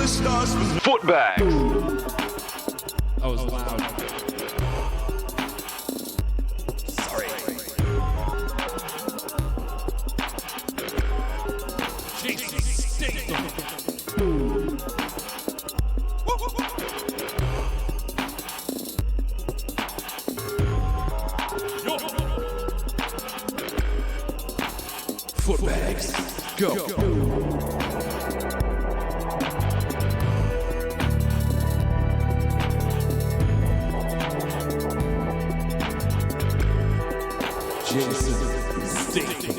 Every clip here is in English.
Footbags. I was loud. Sorry. Jason Statham. Footbags. Go. Jason Statham.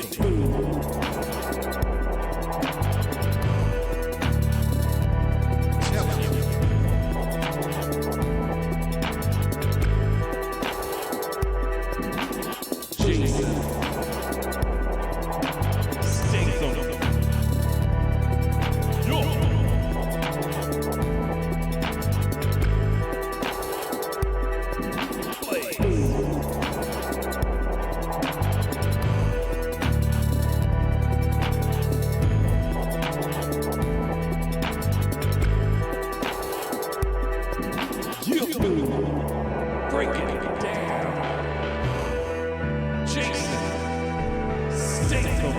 Breaking it down. Jason Statham.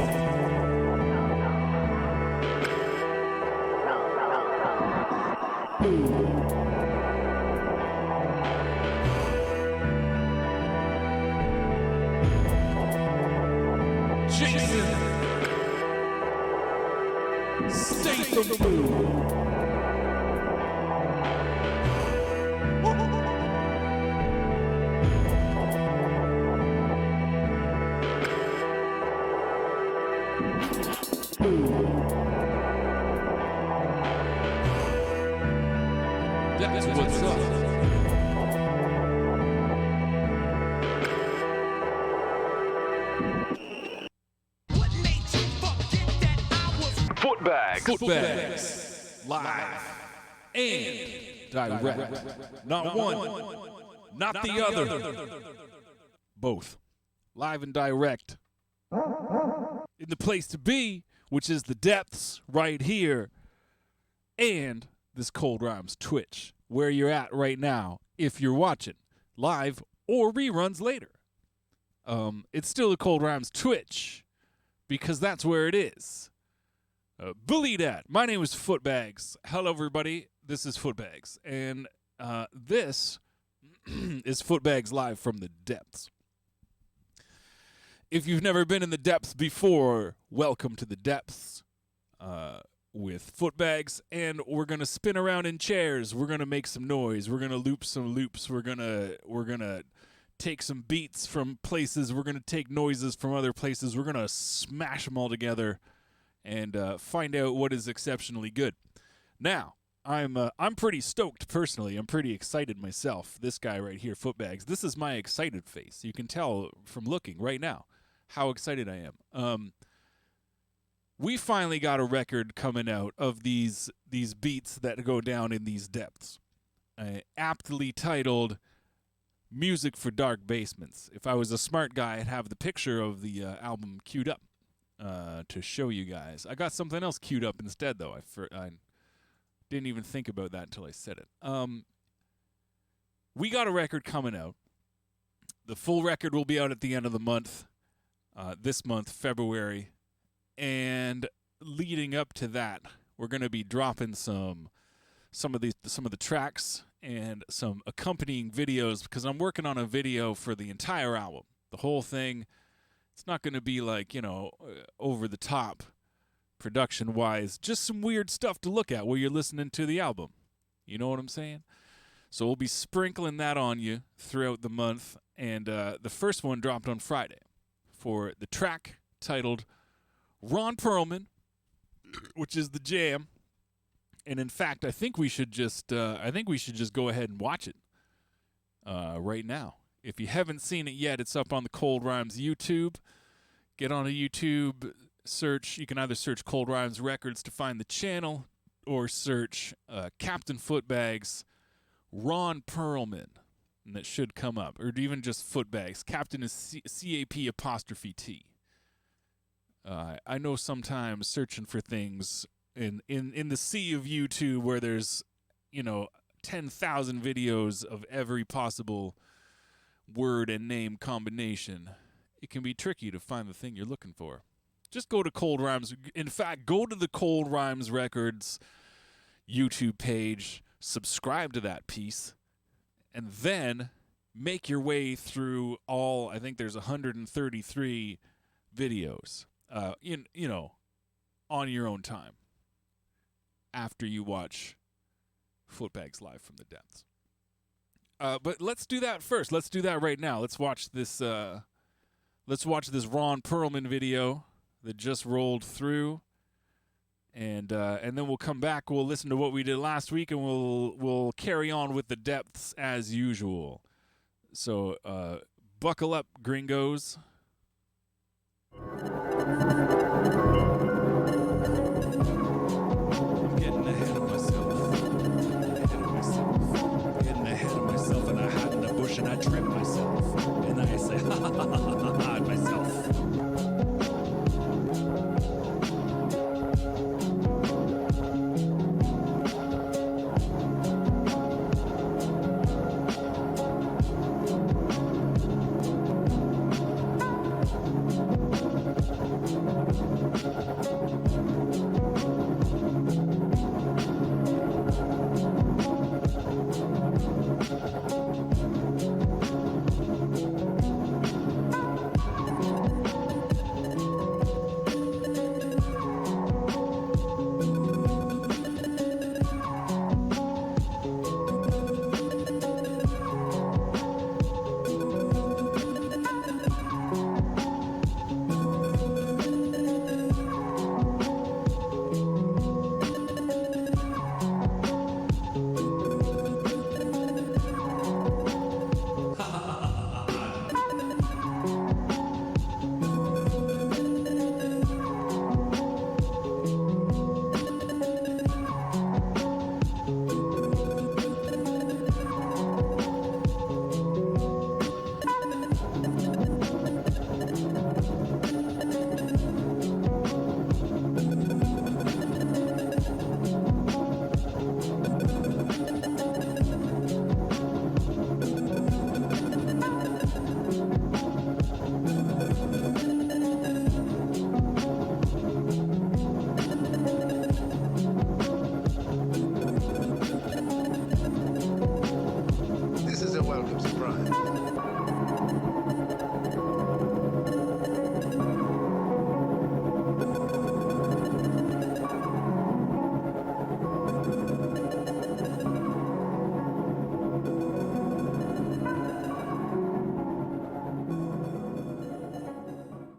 Jason Statham. That's what's up. Footbags. Live and direct. Not one, not the other. Both. Live and direct. In the place to be, which is the depths right here. And this Cold Rhymes Twitch, where you're at right now, if you're watching live or reruns later. It's still the Cold Rhymes Twitch, because that's where it is. Believe that. My name is Footbags. Hello, everybody. This is Footbags, and this is Footbags live from the depths. If you've never been in the depths before, welcome to the depths. With Footbags, and we're gonna spin around in chairs. We're gonna make some noise. We're gonna loop some loops. We're gonna take some beats from places. We're gonna take noises from other places. We're gonna smash them all together and find out what is exceptionally good. Now, I'm pretty stoked personally. I'm pretty excited myself. This guy right here, Footbags. This is my excited face. You can tell from looking right now how excited I am. We finally got a record coming out of these beats that go down in these depths, aptly titled Music for Dark Basements. If I was a smart guy, I'd have the picture of the album queued up to show you guys. I got something else queued up instead, though. I didn't even think about that until I said it. We got a record coming out. The full record will be out at the end of the month, this month, February. And leading up to that, we're going to be dropping some of the tracks and some accompanying videos, because I'm working on a video for the entire album, the whole thing. It's not going to be like, over the top production wise, just some weird stuff to look at while you're listening to the album. You know what I'm saying? So we'll be sprinkling that on you throughout the month, and the first one dropped on Friday for the track titled Ron Perlman, which is the jam. And in fact, I think we should just go ahead and watch it right now. If you haven't seen it yet, it's up on the Cold Rhymes YouTube. Get on a YouTube search. You can either search Cold Rhymes Records to find the channel, or search Captain Footbags, Ron Perlman, and that should come up. Or even just Footbags. Captain is C-A-P''T. I know sometimes searching for things in the sea of YouTube where there's 10,000 videos of every possible word and name combination, it can be tricky to find the thing you're looking for. Just go to Cold Rhymes. In fact, go to the Cold Rhymes Records YouTube page, subscribe to that piece, and then make your way through all, I think there's 133 videos, on your own time after you watch Footbags Live from the Depths. But let's do that first. Let's do that right now. Let's watch this Ron Perlman video that just rolled through. And then we'll come back. We'll listen to what we did last week, and we'll carry on with the depths as usual. So buckle up, gringos. I'm getting ahead of myself. Getting ahead of myself, and I hide in the bush and I trip myself, and I say ha ha ha ha ha ha myself.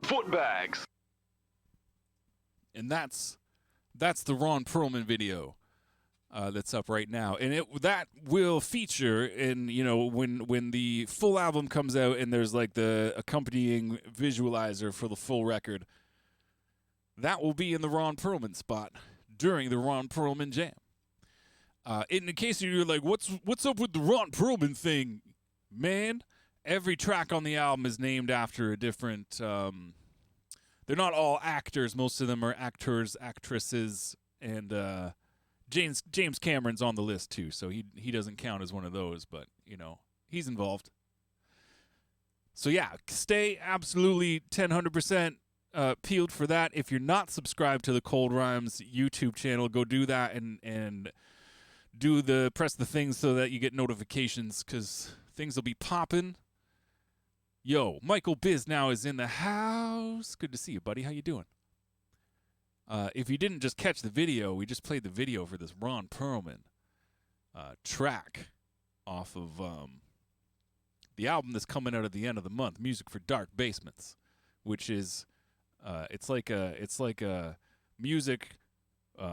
Footbags. And that's the Ron Perlman video that's up right now, and that will feature in when the full album comes out and there's like the accompanying visualizer for the full record. That will be in the Ron Perlman spot during the Ron Perlman jam. In case you're like, what's up with the Ron Perlman thing, man? Every track on the album is named after a different. They're not all actors. Most of them are actors, actresses, and James Cameron's on the list too, so he doesn't count as one of those, but he's involved. So yeah, stay absolutely 100% peeled for that. If you're not subscribed to the Cold Rhymes YouTube channel, go do that and press the thing so that you get notifications, because things will be popping. Yo, Michael Biz now is in the house. Good to see you, buddy. How you doing? If you didn't just catch the video, we just played the video for this Ron Perlman track off of the album that's coming out at the end of the month, Music for Dark Basements, which is it's like a music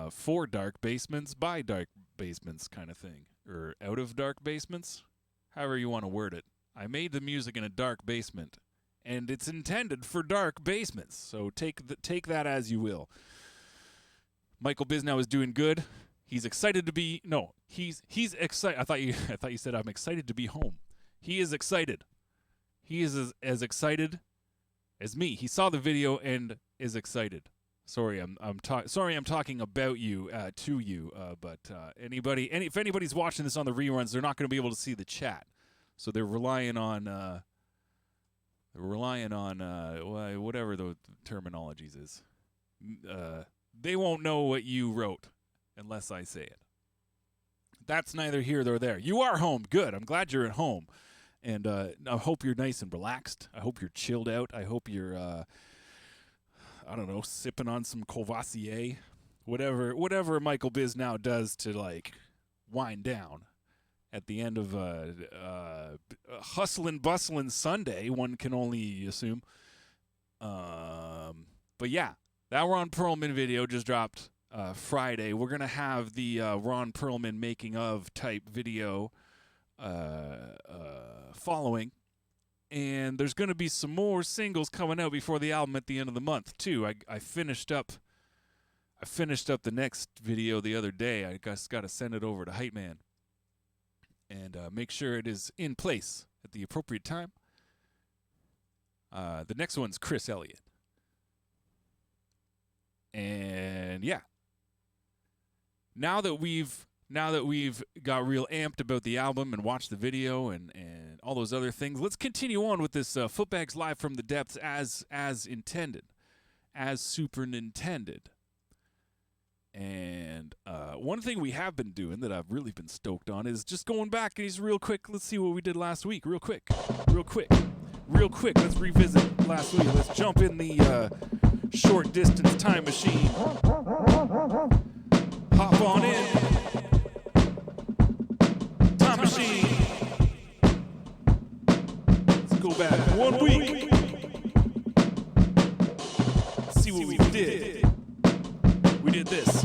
for dark basements by dark basements kind of thing, or out of dark basements, however you want to word it. I made the music in a dark basement, and it's intended for dark basements. So take that as you will. Michael Bisnow is doing good. He's excited to be. No, he's excited. I thought you said I'm excited to be home. He is excited. He is as excited as me. He saw the video and is excited. Sorry, I'm talking about you to you. But if anybody's watching this on the reruns, they're not going to be able to see the chat, so they're relying on whatever the terminologies is. They won't know what you wrote unless I say it. That's neither here nor there. You are home. Good. I'm glad you're at home. And I hope you're nice and relaxed. I hope you're chilled out. I hope you're, I don't know, sipping on some Courvoisier. Whatever Michael Bisnow does to, like, wind down at the end of a hustlin' bustlin' Sunday, one can only assume. But yeah, that Ron Perlman video just dropped Friday. We're going to have the Ron Perlman making of type video following. And there's going to be some more singles coming out before the album at the end of the month, too. I finished up the next video the other day. I just got to send it over to Hype Man and make sure it is in place at the appropriate time. The next one's Chris Elliott. And yeah, now that we've got real amped about the album and watched the video and all those other things, let's continue on with this Footbags Live from the Depths as intended, as super Nintended. And one thing we have been doing that I've really been stoked on is just going back and real quick. Let's see what we did last week. Real quick. Let's revisit last week. Let's jump in the short distance time machine. Hop on in. Time machine. Let's go back 1 week. Let's see what we did. We did this.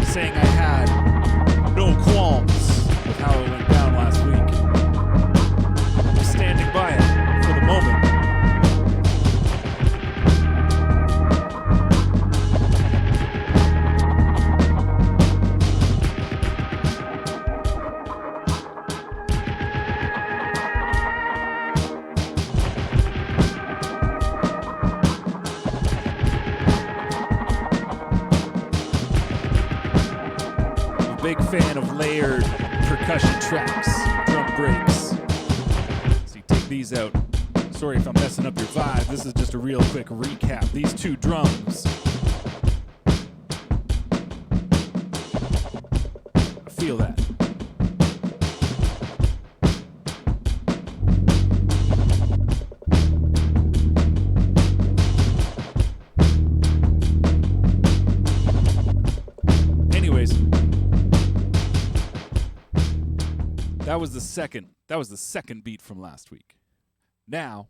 Saying I had no qualms with how it went down last week. I'm standing by it for the moment. Big fan of layered percussion tracks, drum breaks. So you take these out. Sorry if I'm messing up your vibe. This is just a real quick recap. These two drums. I feel that. That was the second beat from last week. Now,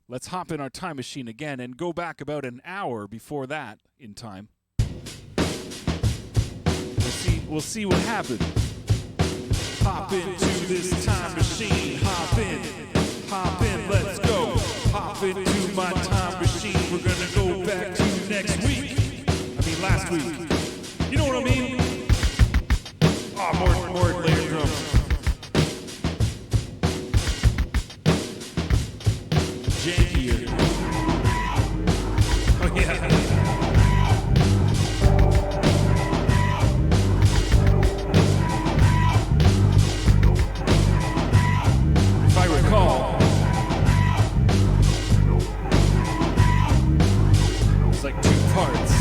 let's hop in our time machine again and go back about an hour before that in time. We'll see what happened. Hop into this time machine. Hop in, let's go. Hop into my time machine. We're gonna go back to next week. Last week. You know what I mean? Oh, more layered drums. Jankier. Oh yeah. If I recall, it's like two parts.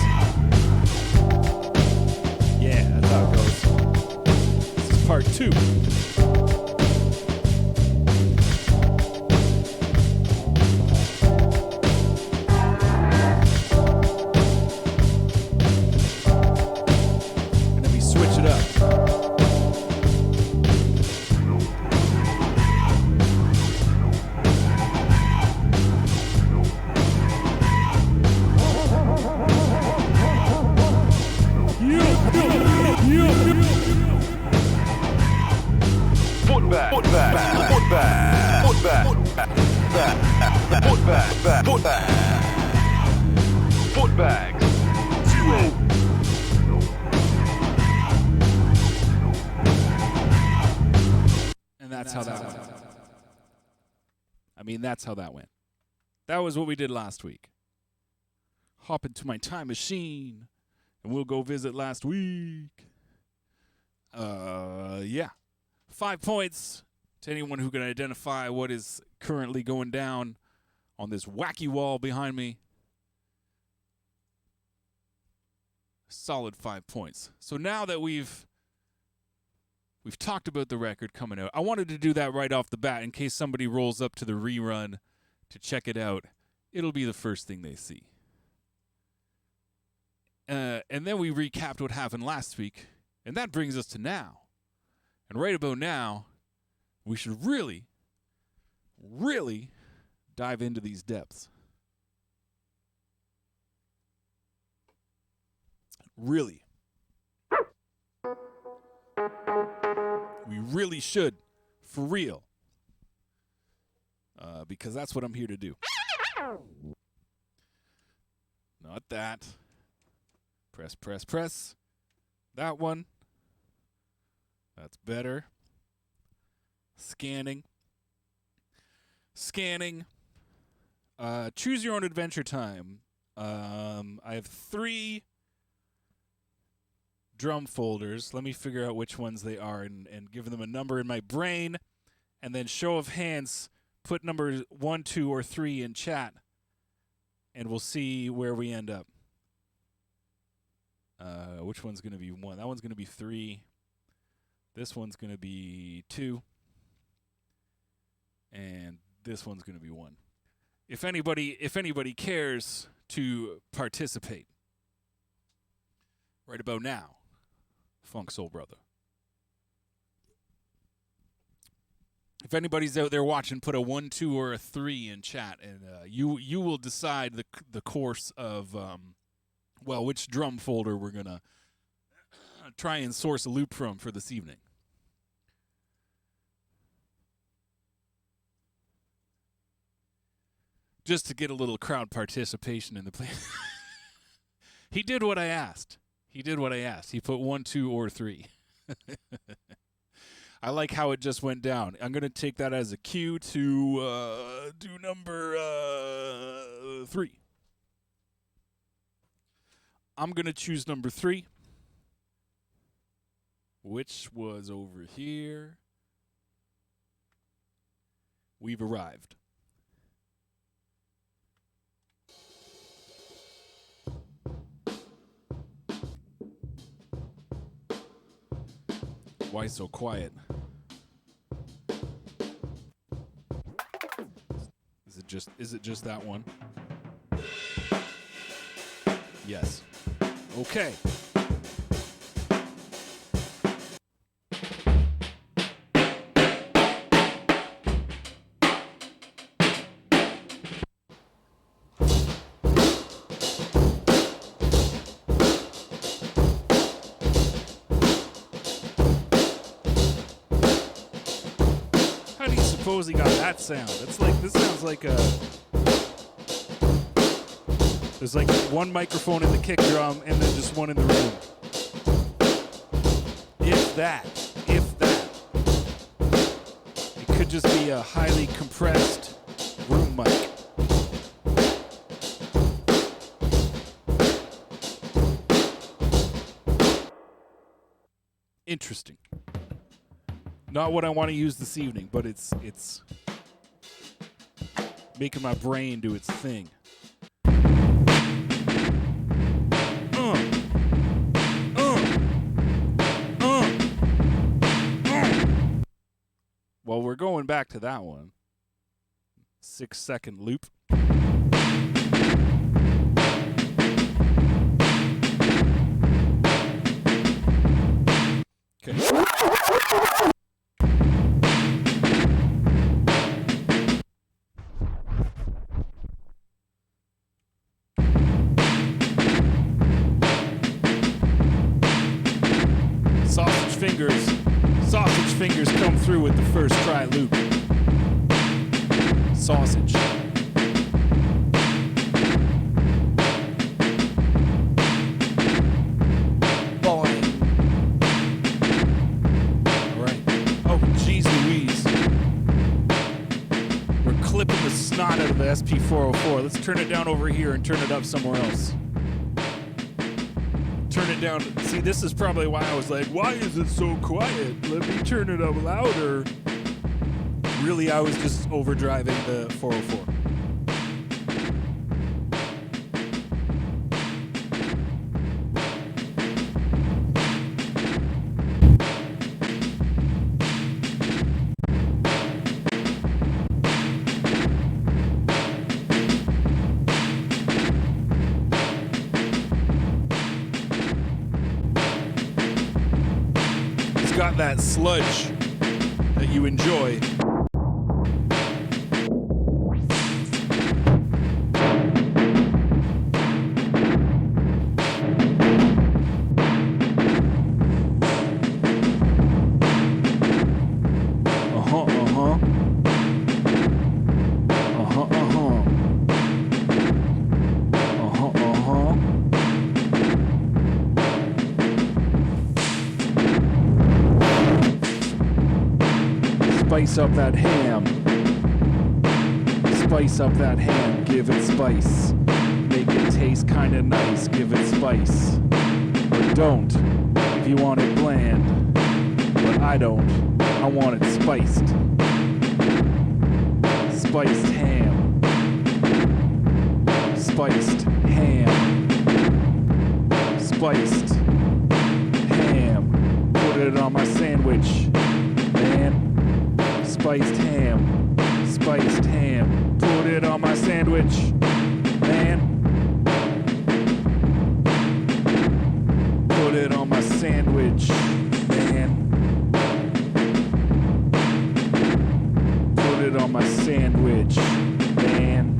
Footbags. 0. And that's how that went. I mean, that's how that went. That was what we did last week. Hop into my time machine, and we'll go visit last week. Yeah. 5 points to anyone who can identify what is currently going down on this wacky wall behind me. Solid 5 points. So now that we've talked about the record coming out, I wanted to do that right off the bat in case somebody rolls up to the rerun to check it out. It'll be the first thing they see. And then we recapped what happened last week, and that brings us to now. And right about now, we should really, really dive into these depths. Really. We really should, for real. Because that's what I'm here to do. Not that. Press, press, press. That one. That's better. Scanning. Scanning. Choose your own adventure time. I have 3 drum folders. Let me figure out which ones they are and give them a number in my brain. And then show of hands, put numbers 1, 2, or 3 in chat. And we'll see where we end up. Which one's going to be 1? That one's going to be 3. This one's going to be 2. And this one's going to be 1. If anybody cares to participate right about now, Funk Soul Brother. If anybody's out there watching, put a 1, 2, or a 3 in chat, and you will decide the course of which drum folder we're gonna try and source a loop from for this evening. Just to get a little crowd participation in the play. He did what I asked. He put 1, 2, or 3. I like how it just went down. I'm going to take that as a cue to do number 3. I'm going to choose number 3, which was over here. We've arrived. Why so quiet? Is it just that one? Yes. Okay. Suppose he got that sound. It's like, this sounds like there's like one microphone in the kick drum and then just one in the room. If that. It could just be a highly compressed room mic. Interesting. Not what I want to use this evening, but it's making my brain do its thing. Well, we're going back to that one. 6-second loop. Okay. Sausage fingers come through with the first try loop. Sausage. Boing. All right. Oh, geez Louise. We're clipping the snot out of the SP404. Let's turn it down over here and turn it up somewhere else. Turn it down. See, this is probably why I was like, why is it so quiet? Let me turn it up louder. Really, I was just overdriving the 404. It's got that sludge that you enjoy. Spice up that ham. Spice up that ham, give it spice. Make it taste kinda nice, give it spice. Or don't, if you want it bland. But I don't, I want it spiced. Spiced ham. Spiced ham. Spiced ham. Put it on my sandwich, man. Spiced ham, spiced ham. Put it on my sandwich, man. Put it on my sandwich, man. Put it on my sandwich, man.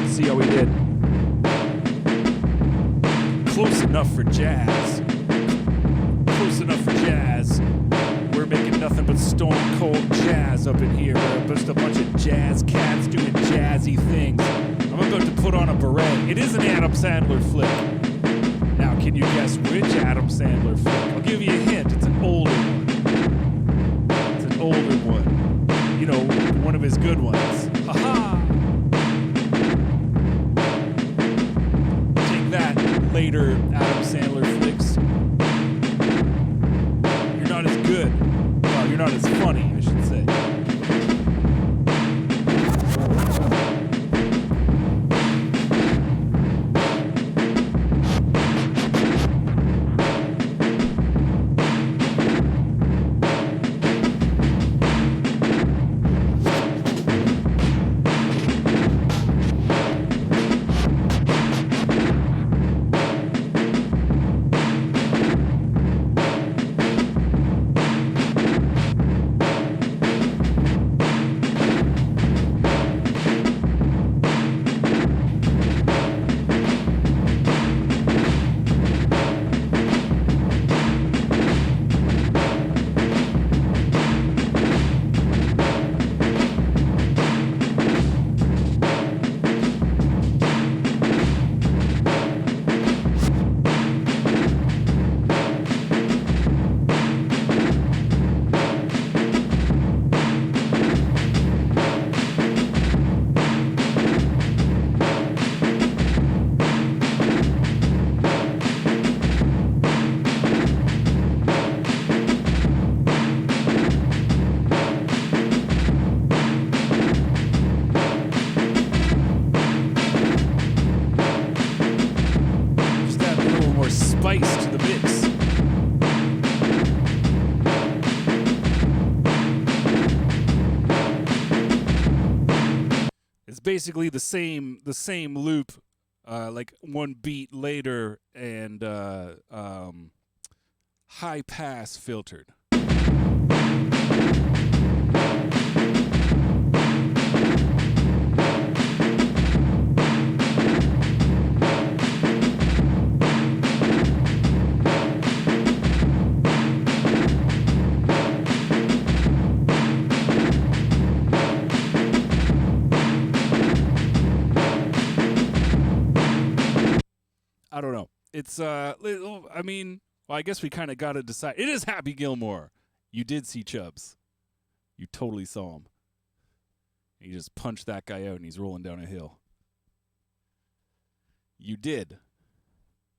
See how we did. Close enough for jazz. Close enough for jazz. We're making nothing but stone cold jazz up in here. We're just a bunch of jazz cats doing jazzy things. I'm about to put on a beret. It is an Adam Sandler flick. Now, can you guess which Adam Sandler flick? I'll give you a hint. It's an older one. It's an older one. You know, one of his good ones. Ha-ha! Later Adam Sandler flicks. You're not as good. Well, you're not as funny, I should say. basically the same loop, like one beat later and high pass filtered. I don't know. It's I mean, well, I guess we kind of got to decide. It is Happy Gilmore. You did see Chubbs. You totally saw him. He just punched that guy out and he's rolling down a hill. You did.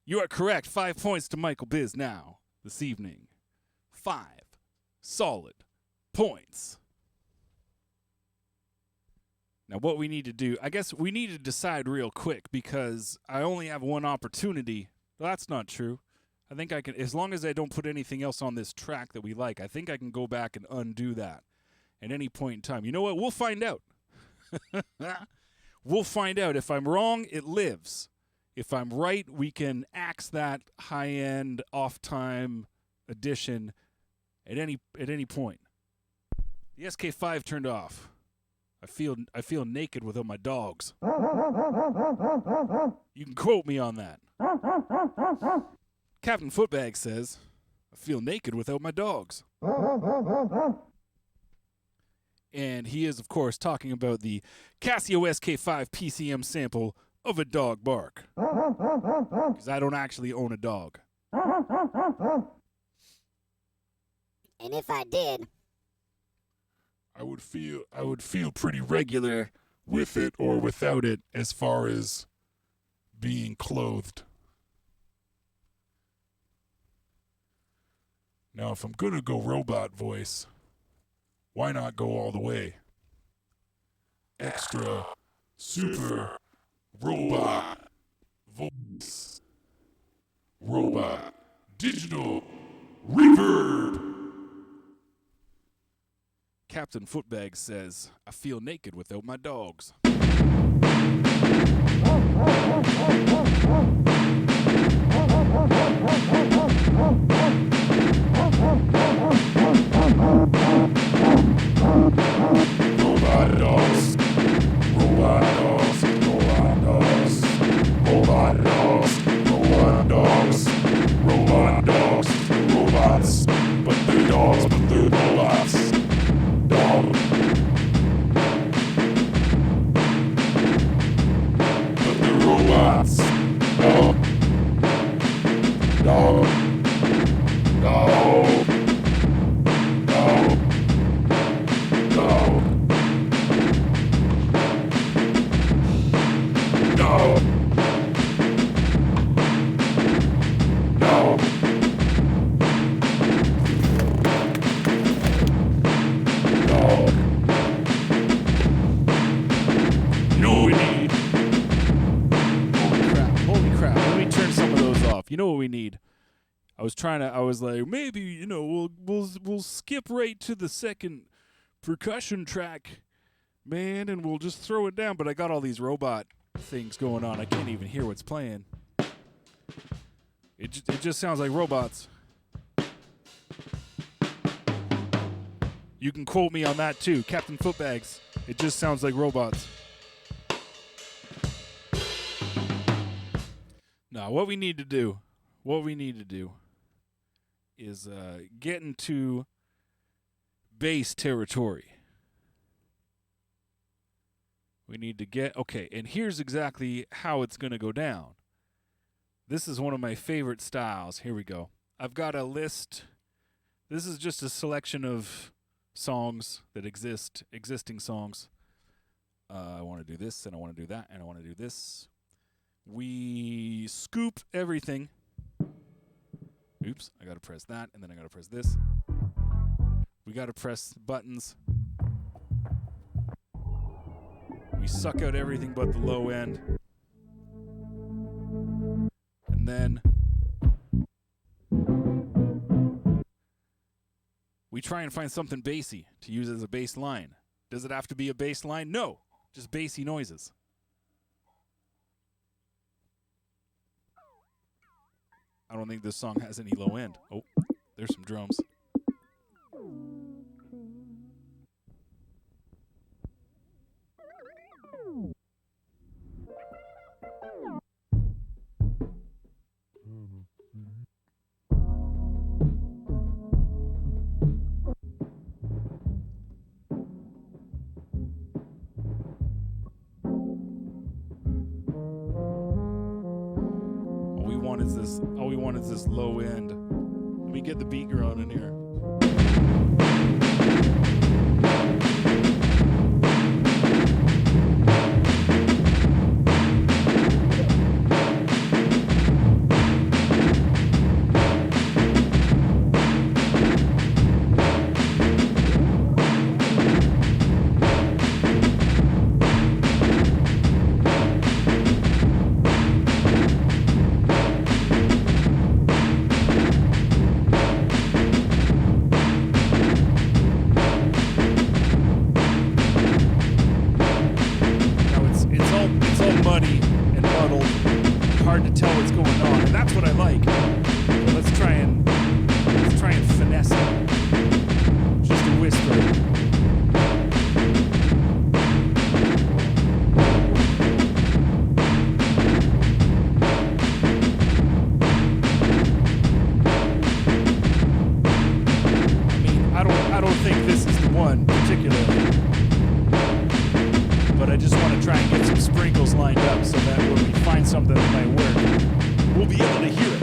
You are correct. 5 points to Michael Biz now this evening. 5 solid points. Now, what we need to do, I guess we need to decide real quick because I only have one opportunity. Well, that's not true. I think I can, as long as I don't put anything else on this track that we like, I think I can go back and undo that at any point in time. You know what? We'll find out. We'll find out. If I'm wrong, it lives. If I'm right, we can axe that high-end off-time edition at any point. The SK5 turned off. I feel naked without my dogs. You can quote me on that. Captain Footbag says, I feel naked without my dogs. And he is, of course, talking about the Casio SK5 PCM sample of a dog bark. Because I don't actually own a dog. And if I did, I would feel pretty regular with it or without it as far as being clothed. Now, if I'm going to go robot voice, why not go all the way? Extra, super, robot, voice, robot, digital, reverb. Captain Footbag says, I feel naked without my dogs. Robot dogs, robot dogs, robot dogs, robot dogs, robot dogs, robot dogs, robots, but they're dogs, but they're robots. Dog. But they're robots. Dog. Dog. Dog. Dog. Dog. Dog. Dog. You know what we need? I was like, maybe, we'll skip right to the second percussion track, man, and we'll just throw it down. But I got all these robot things going on. I can't even hear what's playing. It just sounds like robots. You can quote me on that too, Captain Footbags. It just sounds like robots. Now, what we need to do is get into bass territory. We need to get, okay, and here's exactly how it's going to go down. This is one of my favorite styles. Here we go. I've got a list. This is just a selection of songs that existing songs. I want to do this, and I want to do that, and I want to do this. We scoop everything. Oops, I got to press that, and then I got to press this. We got to press buttons. We suck out everything but the low end. And then we try and find something bassy to use as a bass line. Does it have to be a bass line? No. Just bassy noises. I don't think this song has any low end. Oh, there's some drums. All we want is this low end. Let me get the beat going in here. Something that might work, we'll be able to hear it.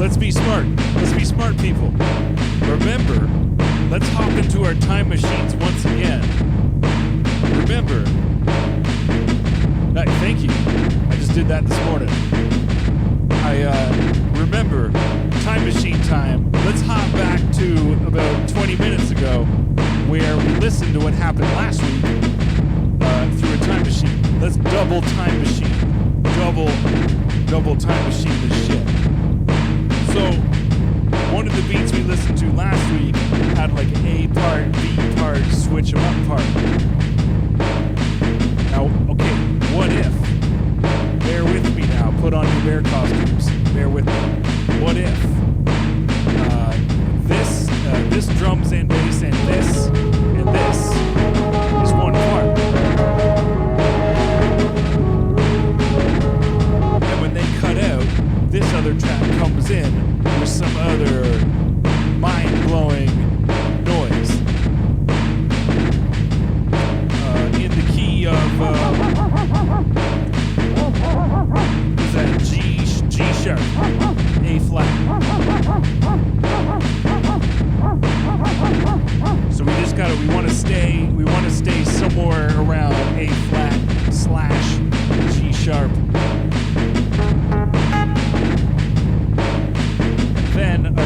Let's be smart. Let's be smart, people. Remember, let's hop into our time machines once again. Remember, thank you. I just did that this morning. Remember, time machine time. Let's hop back to about 20 minutes ago where we listened to what happened last week through a time machine. Let's double time machine. Double time machine this shit. So, one of the beats we listened to last week had like an A part, B part, switch 'em up part. Now, okay, what if? Bear with me now. Put on your bear costumes. Bear with me. What if this drums and bass and this is one part? And when they cut out, this other track comes in with some other mind-blowing noise. In the key of is that G sharp, A flat. So we want to stay somewhere around A flat / G sharp. Then our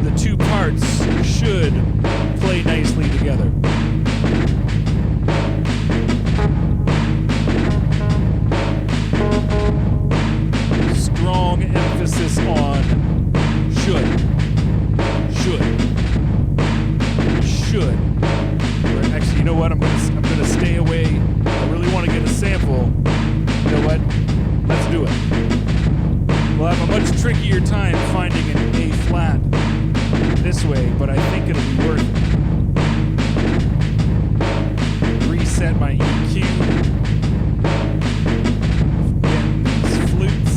the two parts should play nicely together. Strong emphasis on should. Actually, you know what? I'm gonna stay away. I really want to get a sample. You know what? Let's do it. We'll have a much trickier time finding an A flat this way, but I think it'll be worth it. Reset my EQ. Getting these flutes.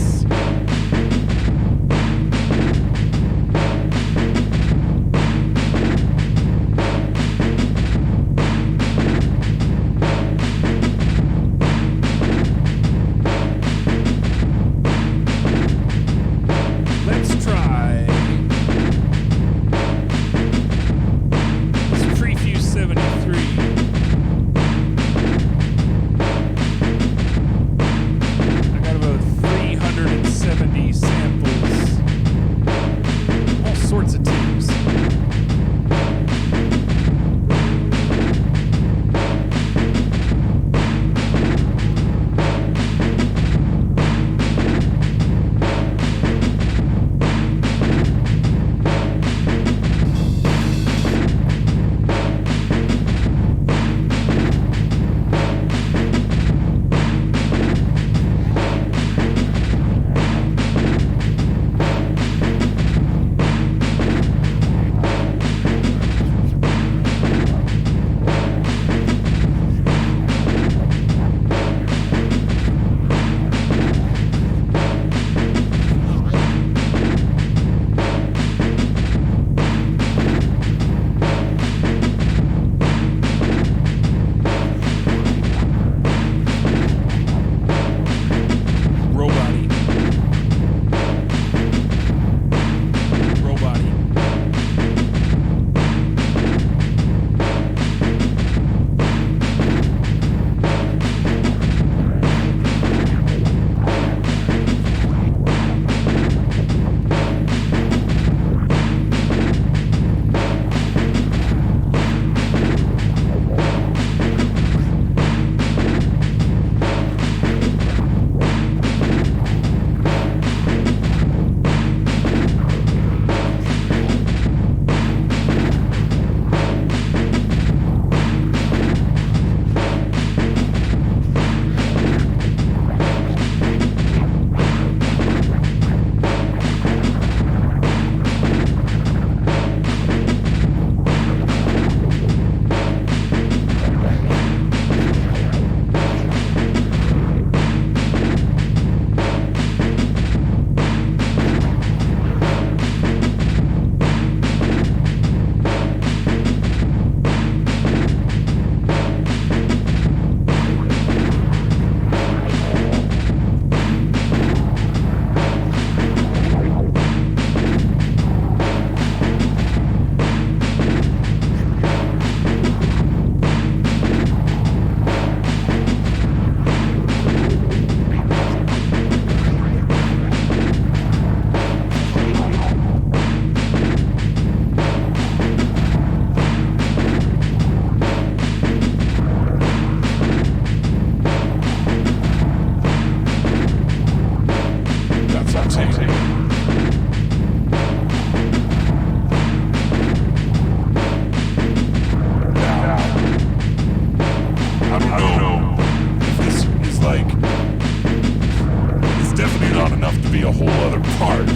be a whole other part,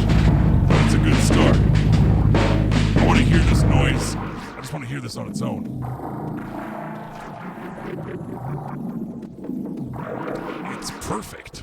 but it's a good start. I want to hear this noise. I just want to hear this on its own. It's perfect.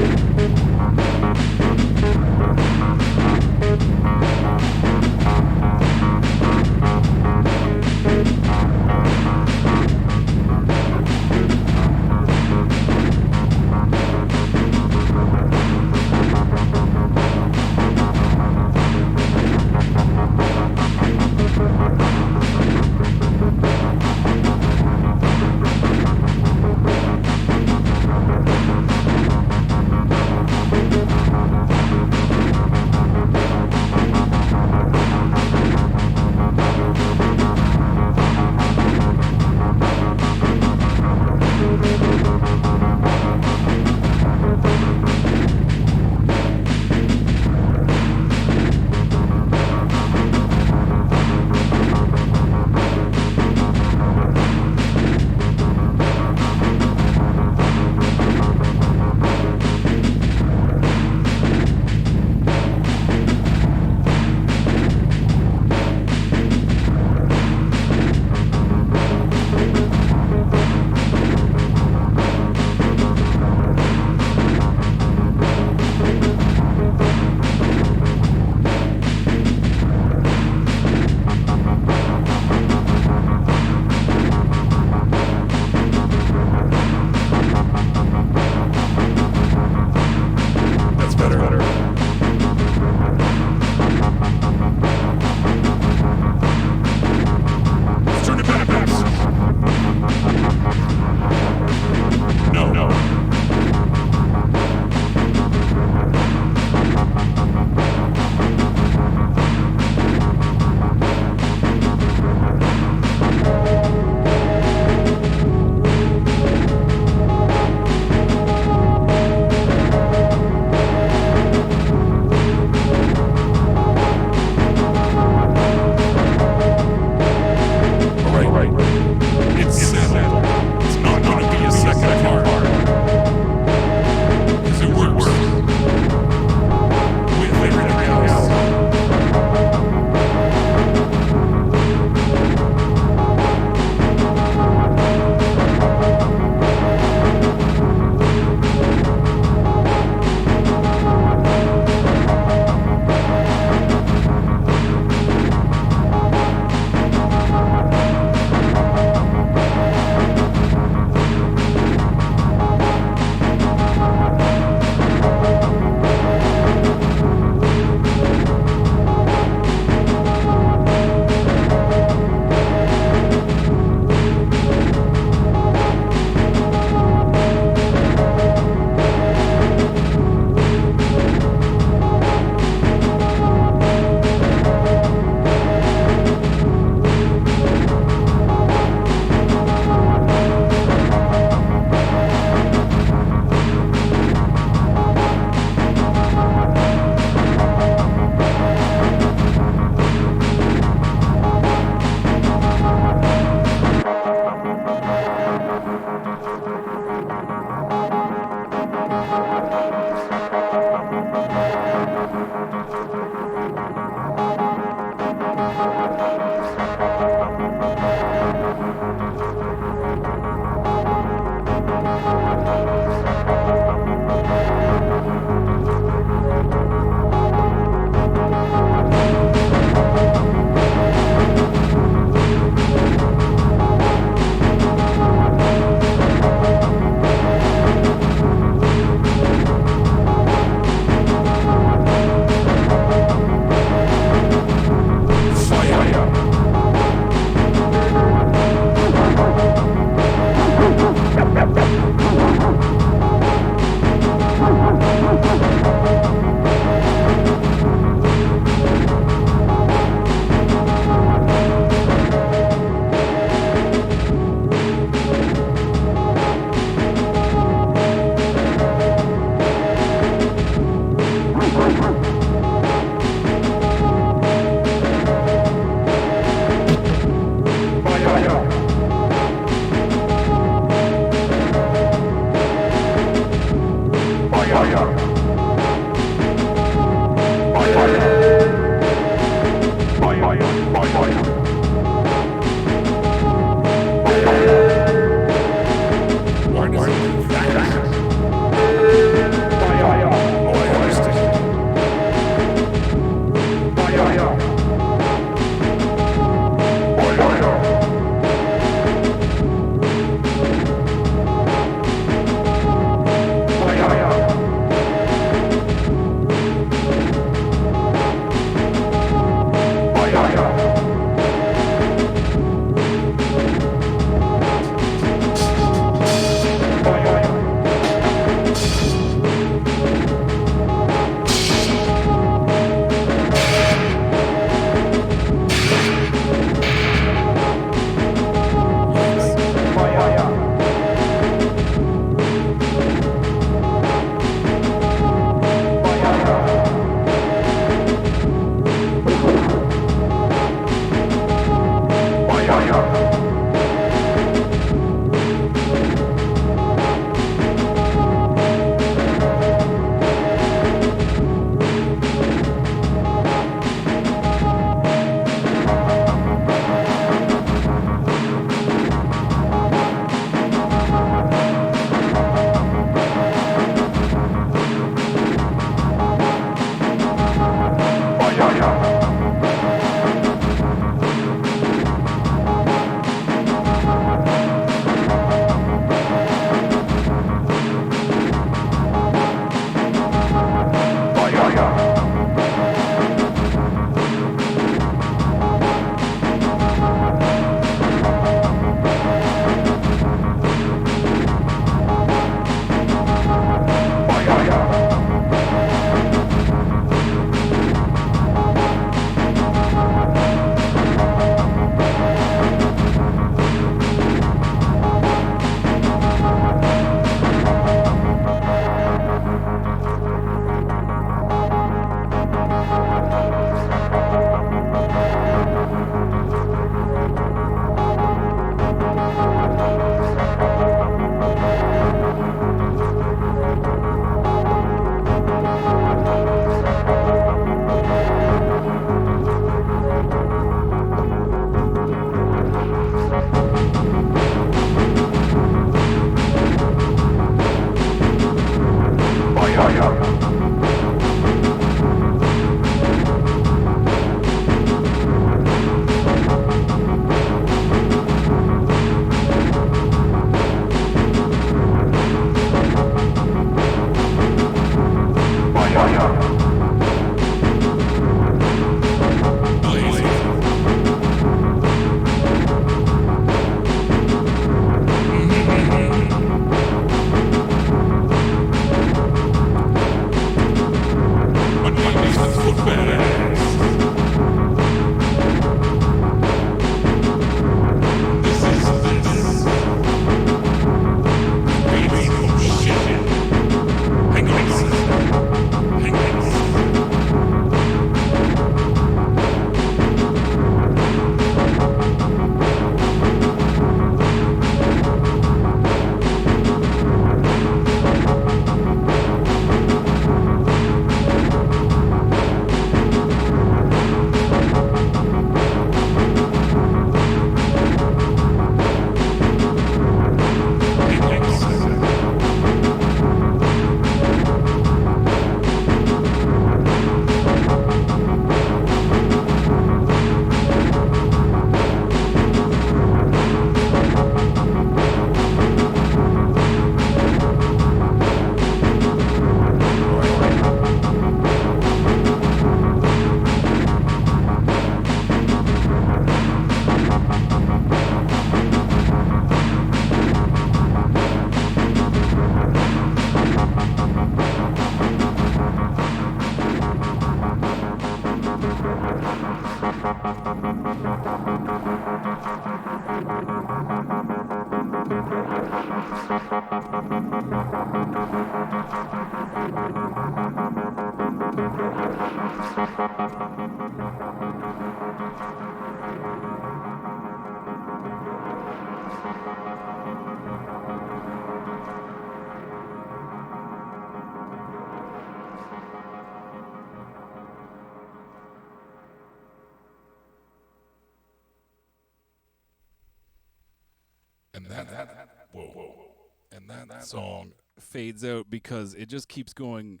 And that song Fades out because it just keeps going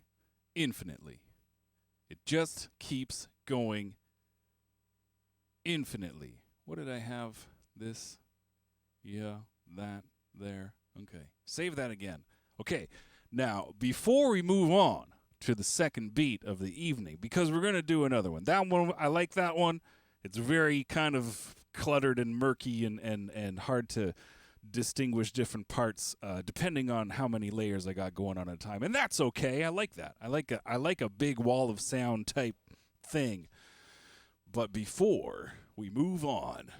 infinitely. It just keeps going infinitely. What did I have? This, yeah, that, there. Okay. Save that again. Okay. Now, before we move on to the second beat of the evening, because we're going to do another one. That one, I like that one. It's very kind of cluttered and murky and hard to distinguish different parts depending on how many layers I got going on at a time. And that's okay. I like that. I like a big wall of sound type thing. But before we move on,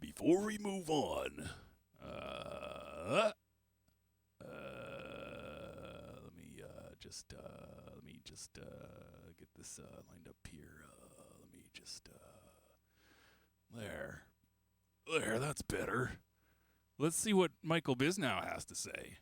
let me just get this lined up here. There, that's better. Let's see what Michael Bisnow has to say.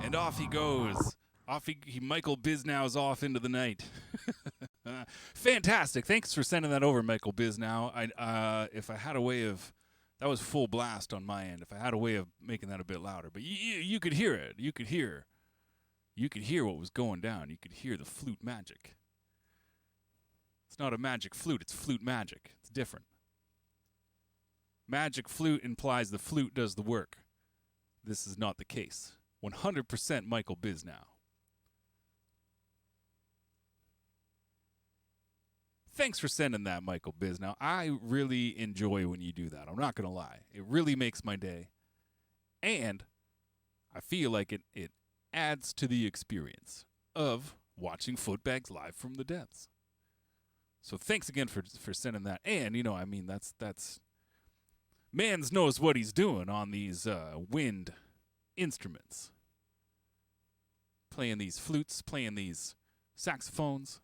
And off he goes. Michael Bisnow's off into the night. Fantastic. Thanks for sending that over, Michael Bisnow. If I had a way of, that was full blast on my end. If I had a way of making that a bit louder, but you could hear it. You could hear what was going down. You could hear the flute magic. It's not a magic flute. It's flute magic. It's different. Magic flute implies the flute does the work. This is not the case. 100% Michael Bisnow. Thanks for sending that, Michael Bisnow. I really enjoy when you do that. I'm not going to lie. It really makes my day. And I feel like it adds to the experience of watching Footbags live from the depths. So thanks again for sending that. And, that's Mans knows what he's doing on these wind instruments. Playing these flutes, playing these saxophones.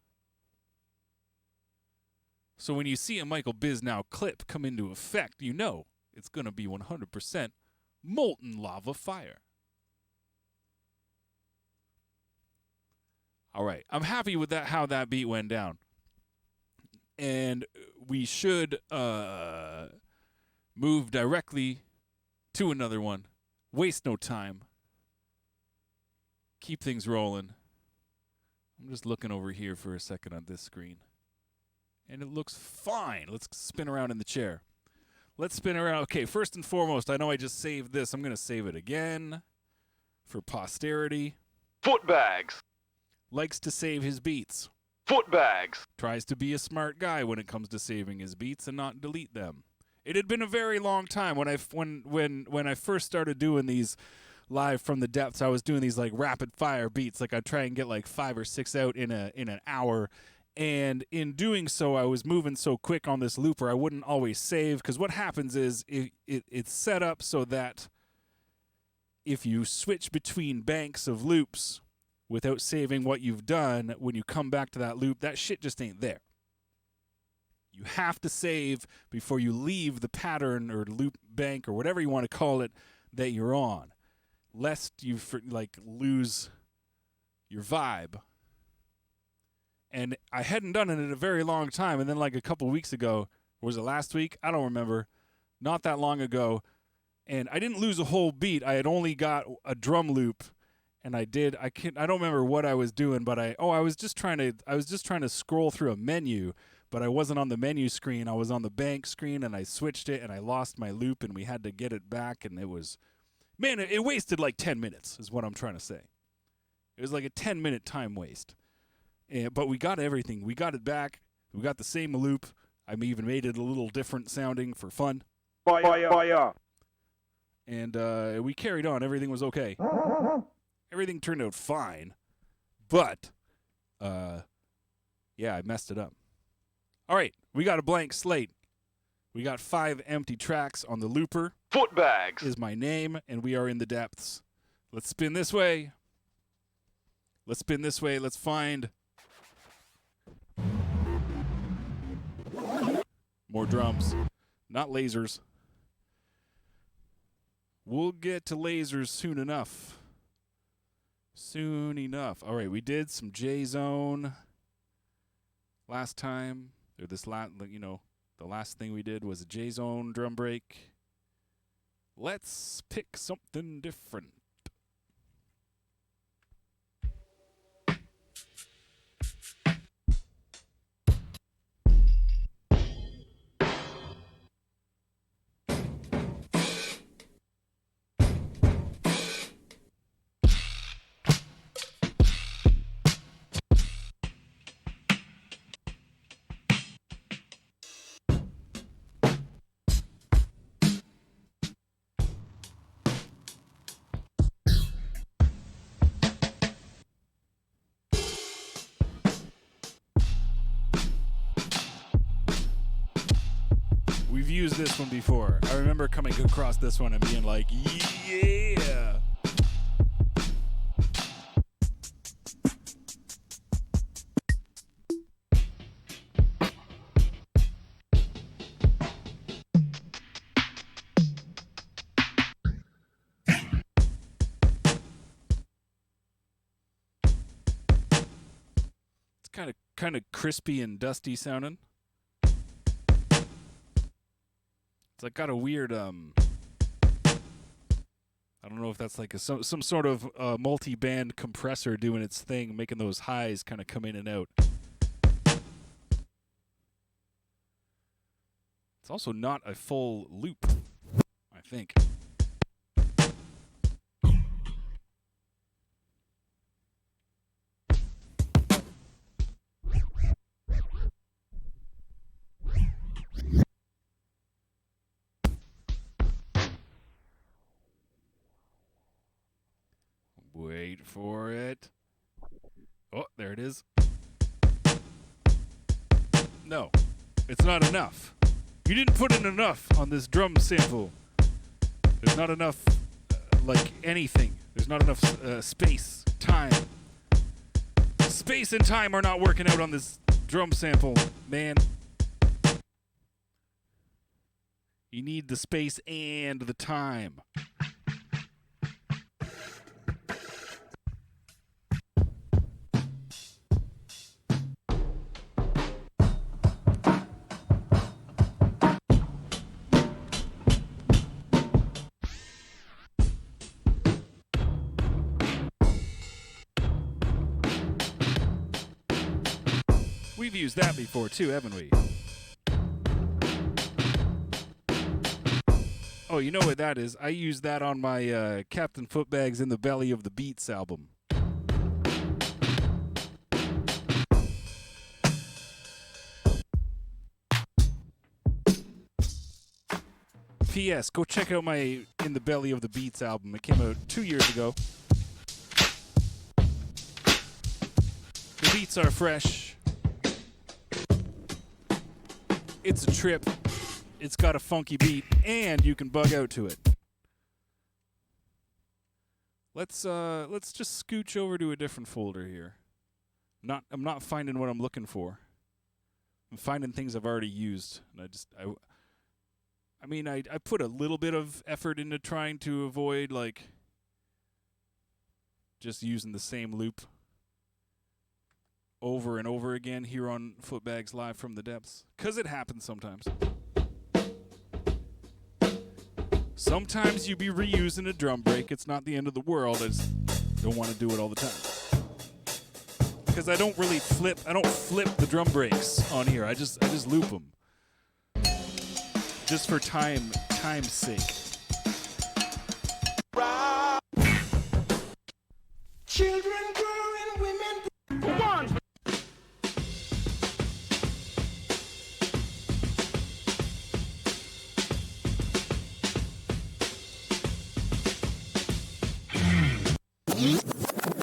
So when you see a Michael Bisnow clip come into effect, you know it's going to be 100% molten lava fire. All right, I'm happy with that, how that beat went down. And we should move directly to another one. Waste no time. Keep things rolling. I'm just looking over here for a second on this screen. And it looks fine. Let's spin around in the chair. Let's spin around. Okay, first and foremost, I know I just saved this. I'm going to save it again for posterity. Footbags. Likes to save his beats. Footbags. Tries to be a smart guy when it comes to saving his beats and not delete them. It had been a very long time when I first started doing these live from the depths. I was doing these like rapid fire beats. Like I'd try and get like 5 or 6 out in an hour. And in doing so, I was moving so quick on this looper, I wouldn't always save. Because what happens is it's set up so that if you switch between banks of loops without saving what you've done, when you come back to that loop, that shit just ain't there. You have to save before you leave the pattern or loop bank or whatever you want to call it that you're on, lest you lose your vibe. And I hadn't done it in a very long time, and then like a couple weeks ago, or was it last week? I don't remember. Not that long ago, and I didn't lose a whole beat. I had only got a drum loop, and I don't remember what I was doing, but I was just trying to scroll through a menu, but I wasn't on the menu screen. I was on the bank screen, and I switched it, and I lost my loop, and we had to get it back, and it wasted like 10 minutes is what I'm trying to say. It was like a 10-minute time waste. But we got everything. We got it back. We got the same loop. I even made it a little different sounding for fun. Fire. And we carried on. Everything was okay. Everything turned out fine. But, yeah, I messed it up. All right, we got a blank slate. We got 5 empty tracks on the looper. Footbags. Is my name, and we are in the depths. Let's spin this way. Let's find more drums. Not lasers. We'll get to lasers soon enough. All right, we did some J-Zone last time. Or the last thing we did was a J-Zone drum break. Let's pick something different. We've used this one before. I remember coming across this one and being like, yeah. It's kind of crispy and dusty sounding. It's like got a weird I don't know if that's like some sort of multi-band compressor doing its thing, making those highs kind of come in and out. It's also not a full loop, I think. Wait for it. Oh, there it is. No, it's not enough. You didn't put in enough on this drum sample. There's not enough, like anything. There's not enough space, time. Space and time are not working out on this drum sample, man. You need the space and the time. We've used that before too, haven't we? Oh, you know what that is? I used that on my Captain Footbags in the Belly of the Beats album. P.S. Go check out my In the Belly of the Beats album. It came out 2 years ago. The beats are fresh. It's a trip. It's got a funky beat, and you can bug out to it. Let's just scooch over to a different folder here. I'm not finding what I'm looking for. I'm finding things I've already used, and I put a little bit of effort into trying to avoid like just using the same loop over and over again here on Footbags Live from the Depths, 'cause it happens sometimes. Sometimes you be reusing a drum break. It's not the end of the world. Don't want to do it all the time. Because I don't really flip the drum breaks on here. I just loop them. Just for time's sake. Children growing, women one.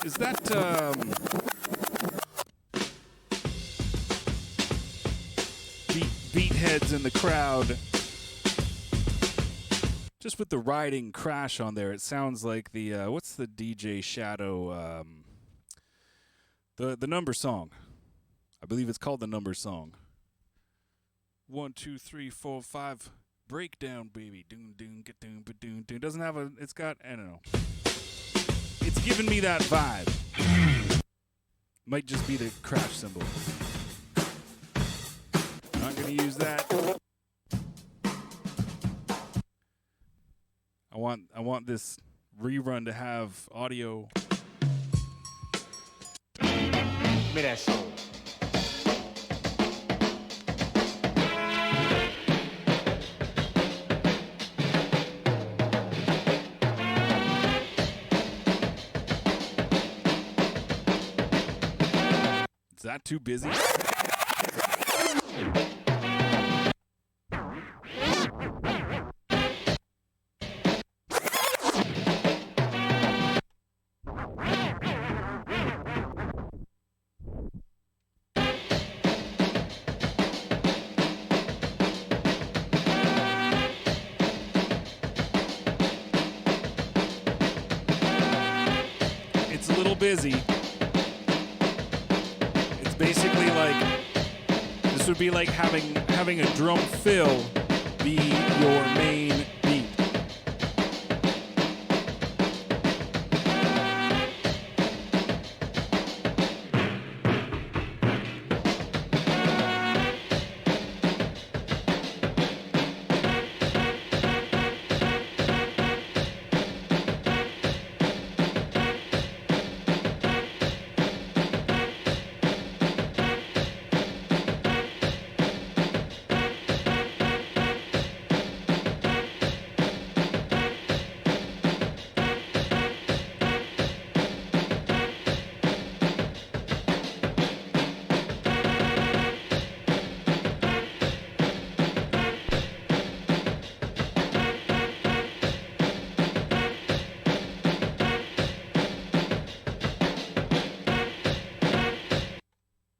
Is that beat heads in the crowd? Just with the riding crash on there, it sounds like the what's the DJ Shadow the number song. I believe it's called the number song. 1, 2, 3, 4, 5 breakdown, baby. Doon doon get doon ba doon doon. Doesn't have a. It's got, I don't know. It's giving me that vibe. Might just be the crash cymbal. Not gonna use that. I want this rerun to have audio. Give me that soul. Is that too busy? It's a little busy. It's basically like, this would be like having a drum fill be your main beat.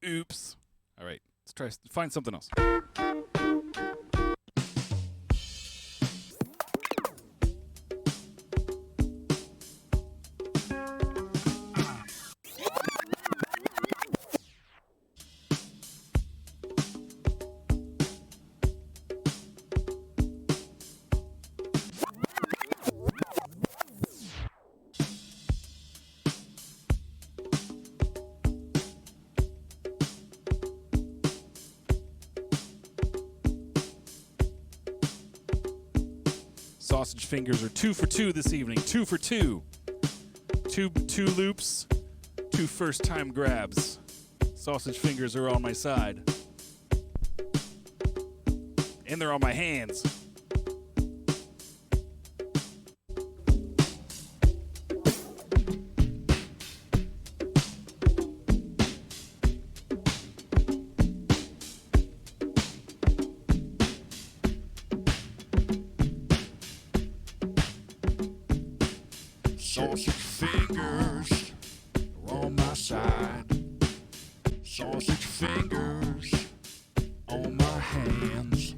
Oops. All right, let's try find something else. Sausage fingers are 2 for 2 this evening. 2 for 2. Two loops, 2 first-time grabs. Sausage fingers are on my side. And they're on my hands. Sausage fingers are on my side. Sausage fingers on my hands.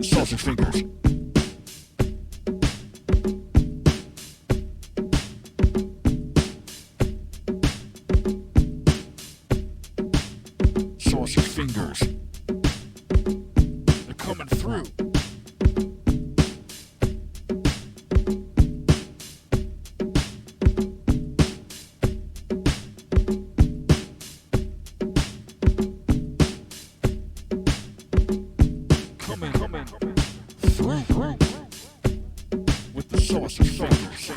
Sausage fingers. Sausage fingers. They're coming through. with the saucy fingers.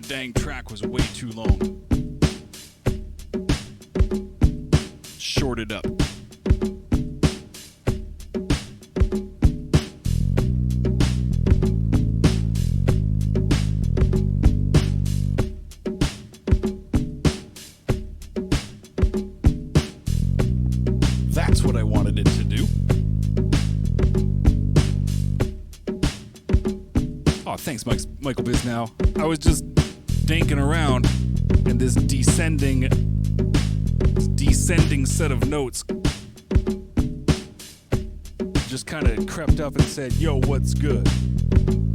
dang track was way too long. Short it up. That's what I wanted it to do. Oh, thanks, Michael Bisnow. I was just danking around, and this descending set of notes just kind of crept up and said, "Yo, what's good?"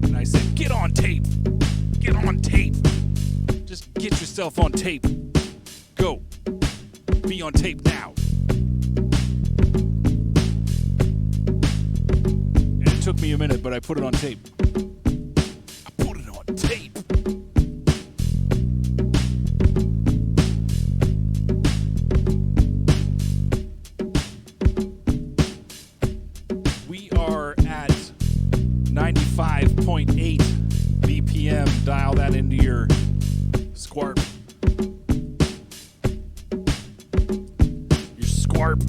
And I said, "Get on tape. Get on tape. Just get yourself on tape. Go. Be on tape now." And it took me a minute, but I put it on tape. I put it on tape. We are at 95.8 BPM. Dial that into your squarp. Your squarp.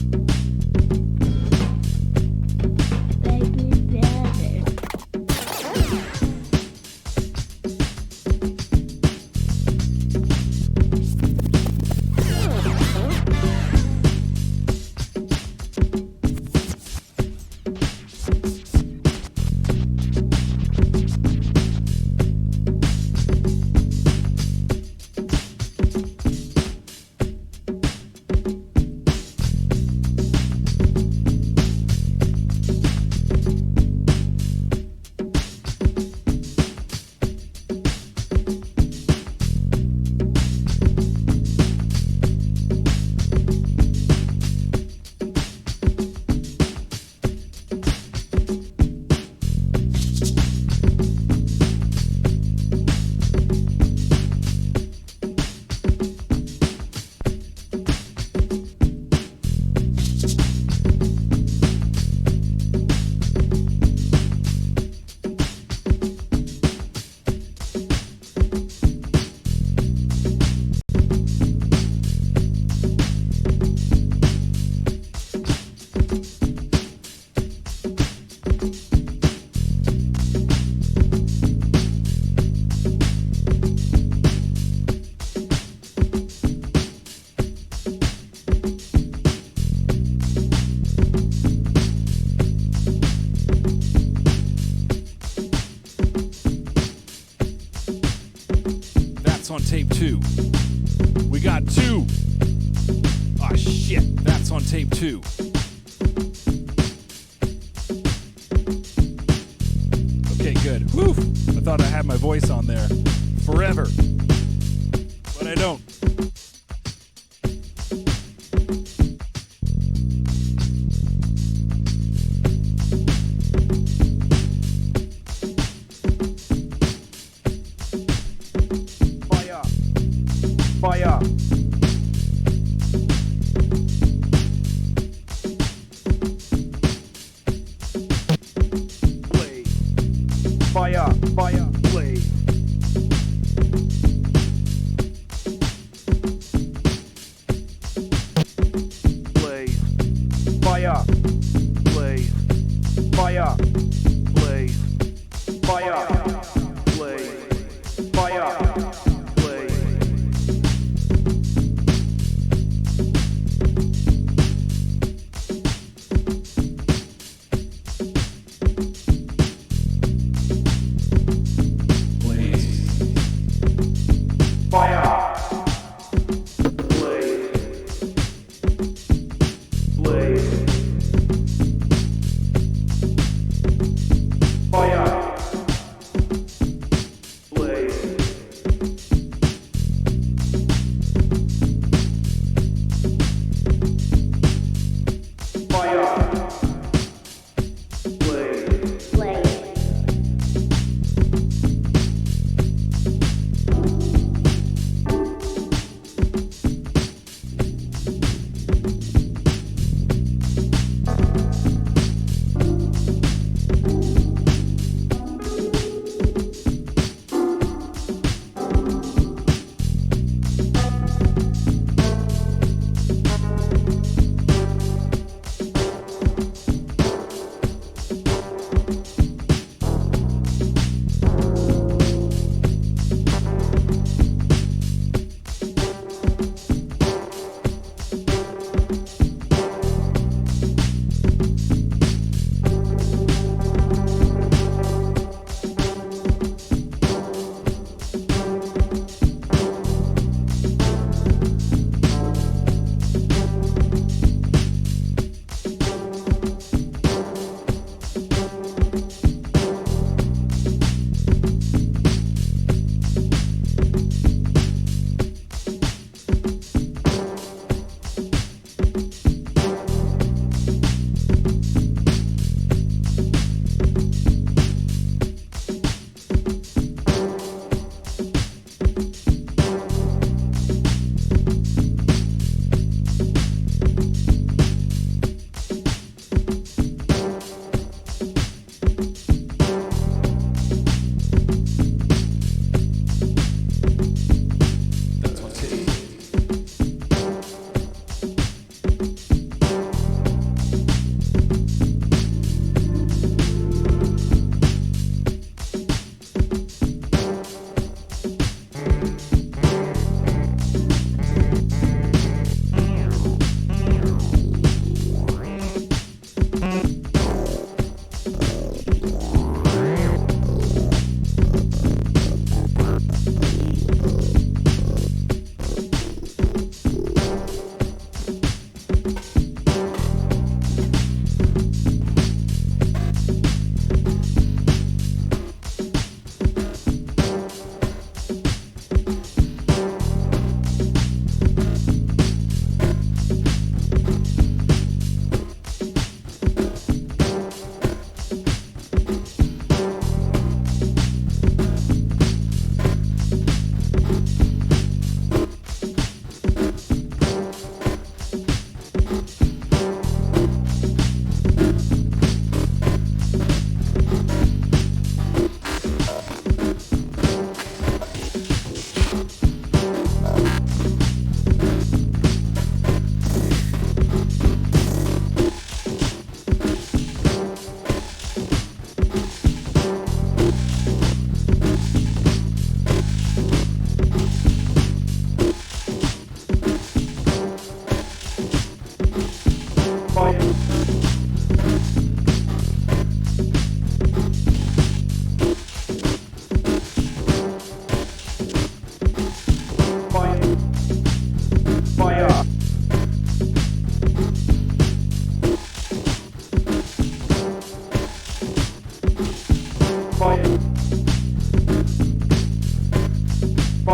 On tape 2. We got 2. Ah, shit. That's on tape 2. Okay, good. Whew. I thought I had my voice on there forever, but I don't. Fire. Blaze. Fire. Fire. Blaze. Blaze. Fire. Blaze. Fire. Blaze. Fire. Blaze. Fire.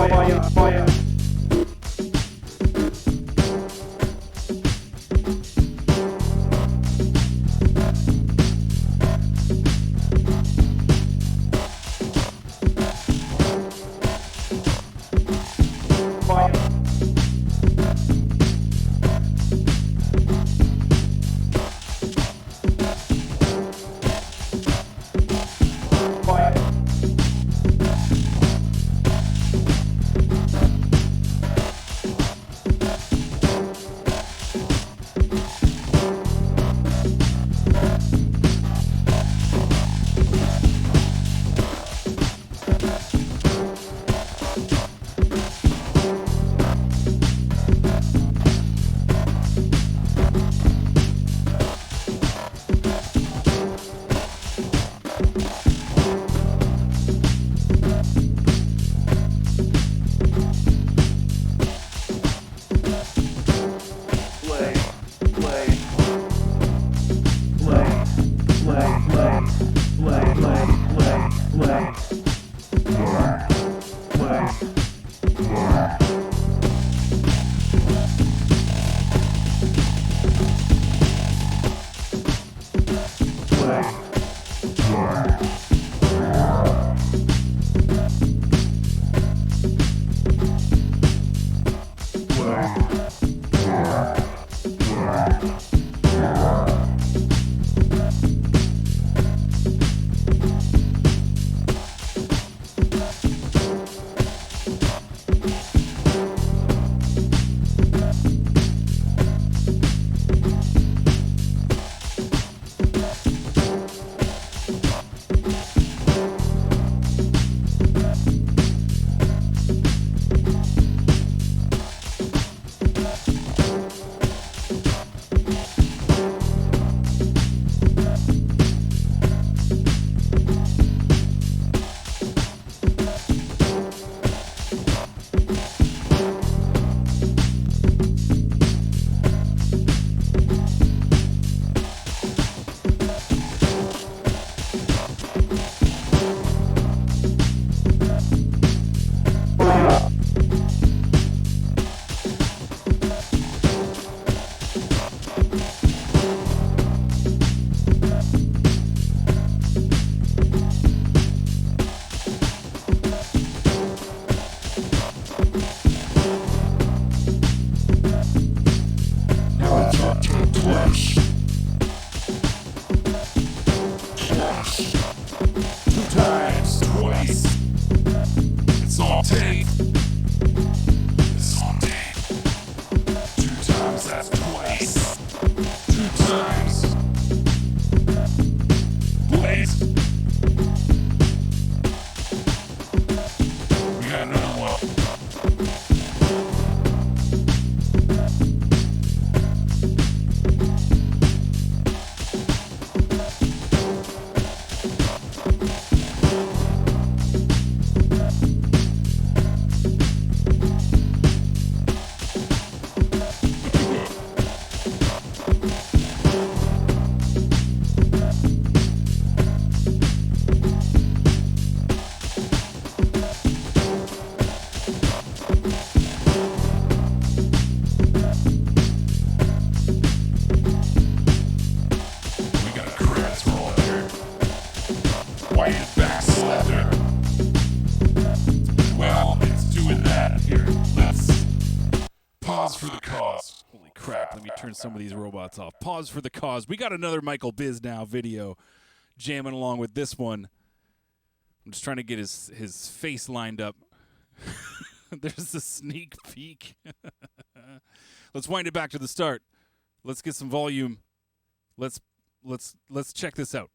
fire. Turn some of these robots off. Pause for the cause. We got another Michael Biz Now video jamming along with this one. I'm just trying to get his face lined up. There's a sneak peek. Let's wind it back to the start. Let's get some volume. Let's check this out.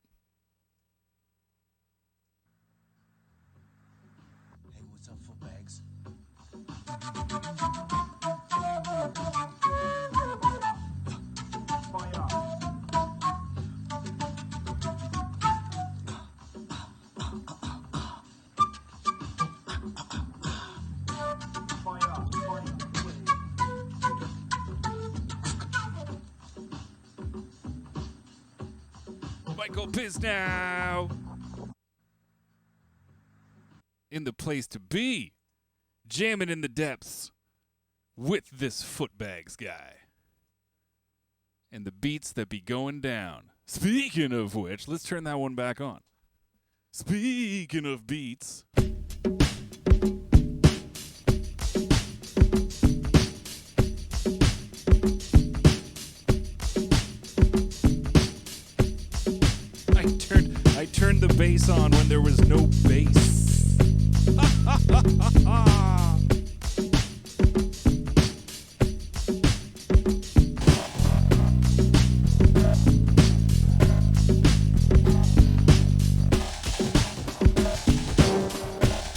Hey, what's up, Footbags? Michael Biz Now in the place to be. jamming in the depths with this Footbags guy. And the beats that be going down. Speaking of which, let's turn that one back on. Speaking of beats. I turned the bass on when there was no bass.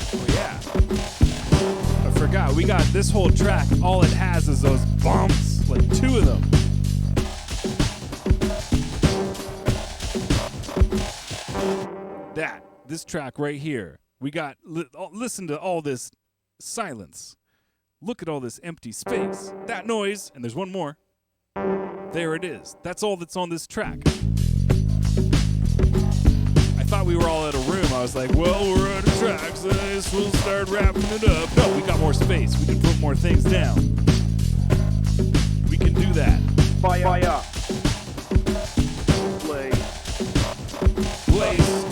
Oh yeah. I forgot, we got this whole track, all it has is those bumps, like 2 of them. This track right here, we got, listen to all this silence. Look at all this empty space. That noise, and there's one more. There it is. That's all that's on this track. I thought we were all at a room. I was like, well, we're out of tracks. I guess we'll start wrapping it up. No, we got more space. We can put more things down. We can do that. Fire. Play. Blaze.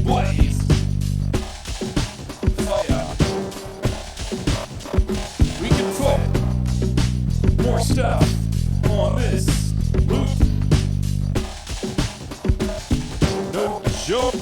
Blaze. Fire. We can put more stuff on this loop. No joke.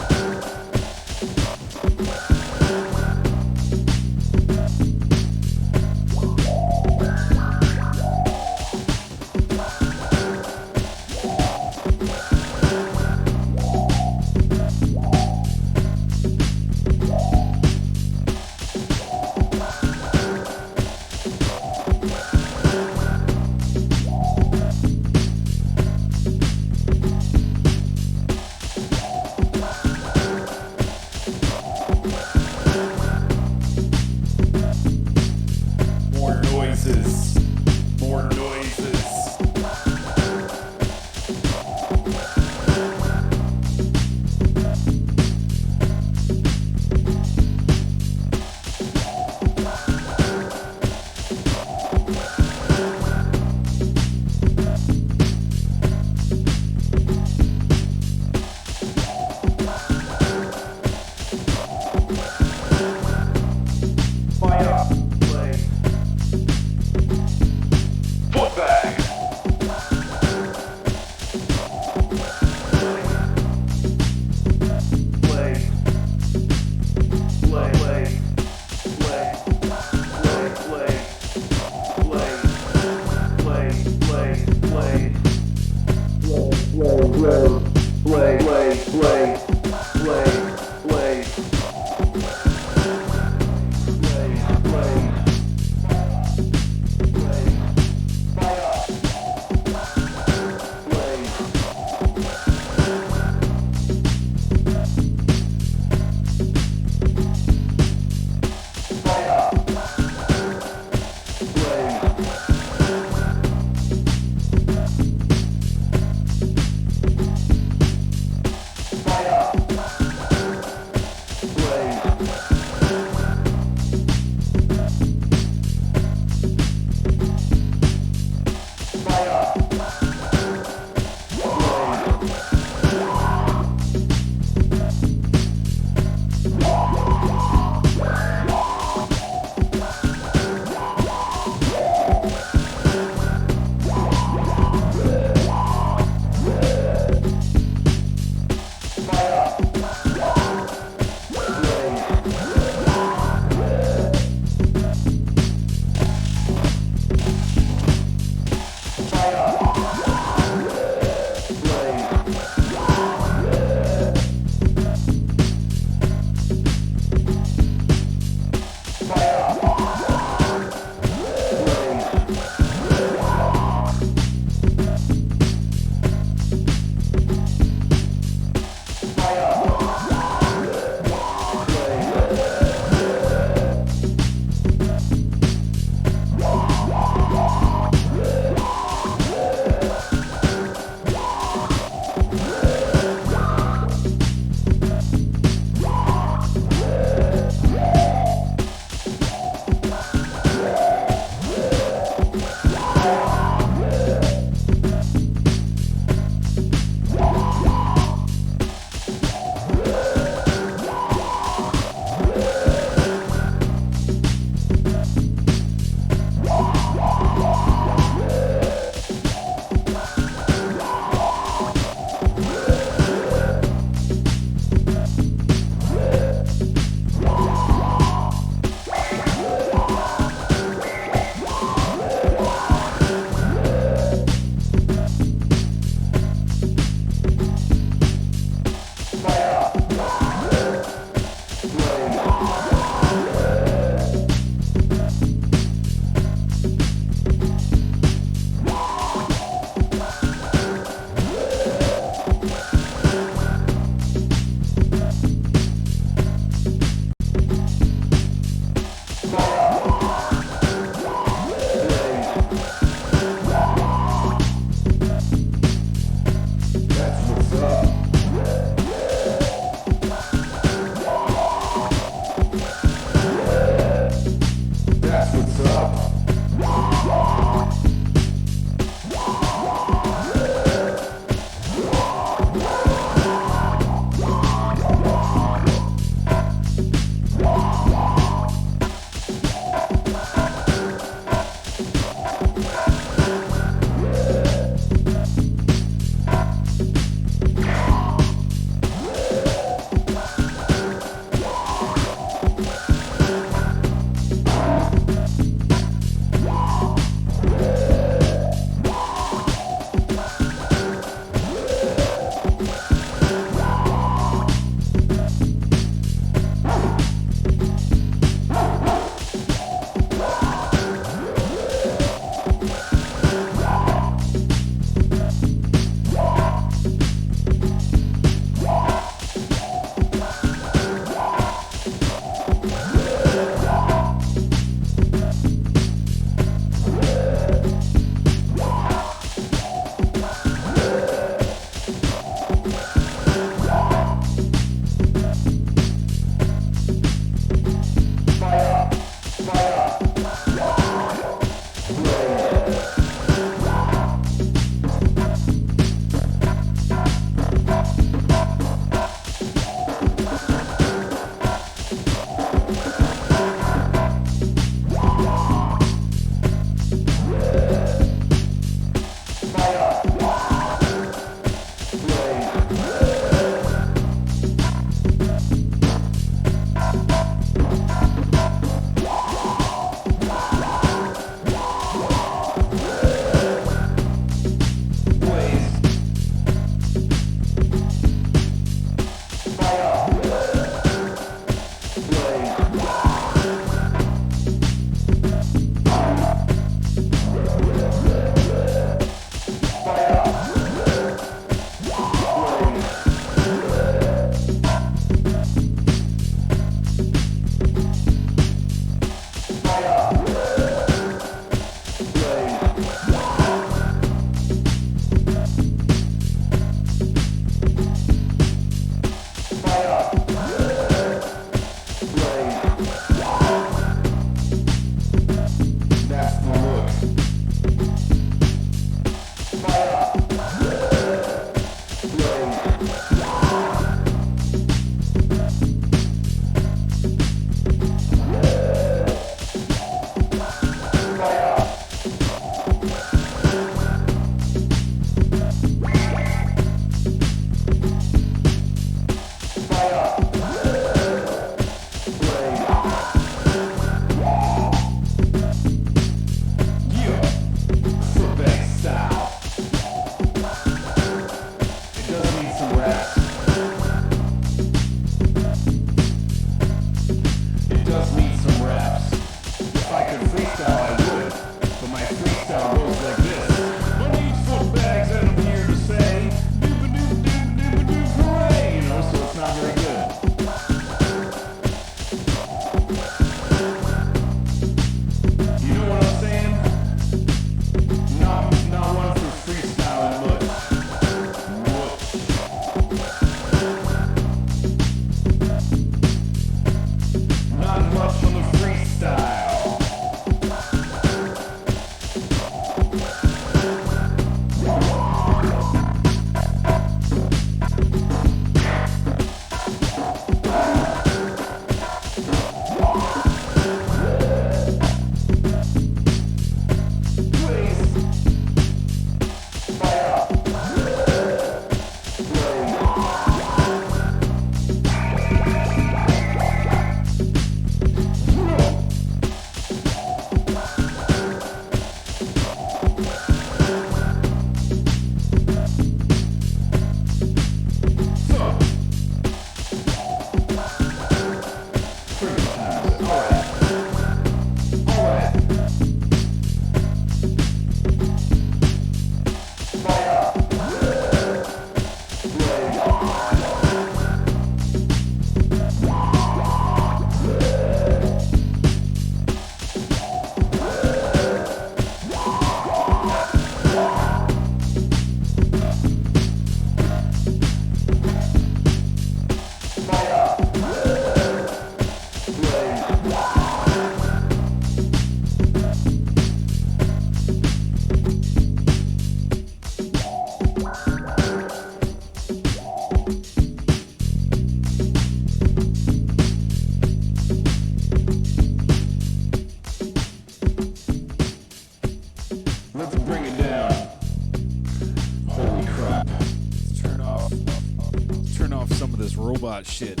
robot shit.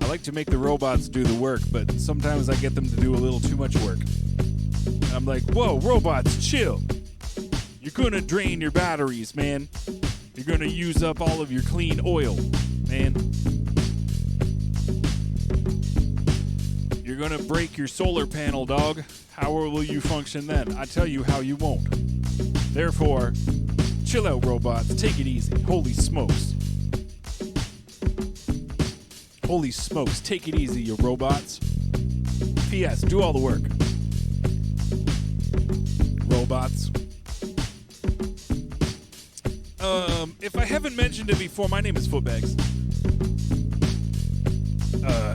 I like to make the robots do the work, but sometimes I get them to do a little too much work. And I'm like, whoa, robots, chill. You're gonna drain your batteries, man. You're gonna use up all of your clean oil, man. You're gonna break your solar panel, dog. How will you function then? I tell you how you won't. Therefore, chill out, robots. Take it easy. Holy smokes. Holy smokes. Take it easy, you robots. P.S. Do all the work. Robots. If I haven't mentioned it before, my name is Footbags.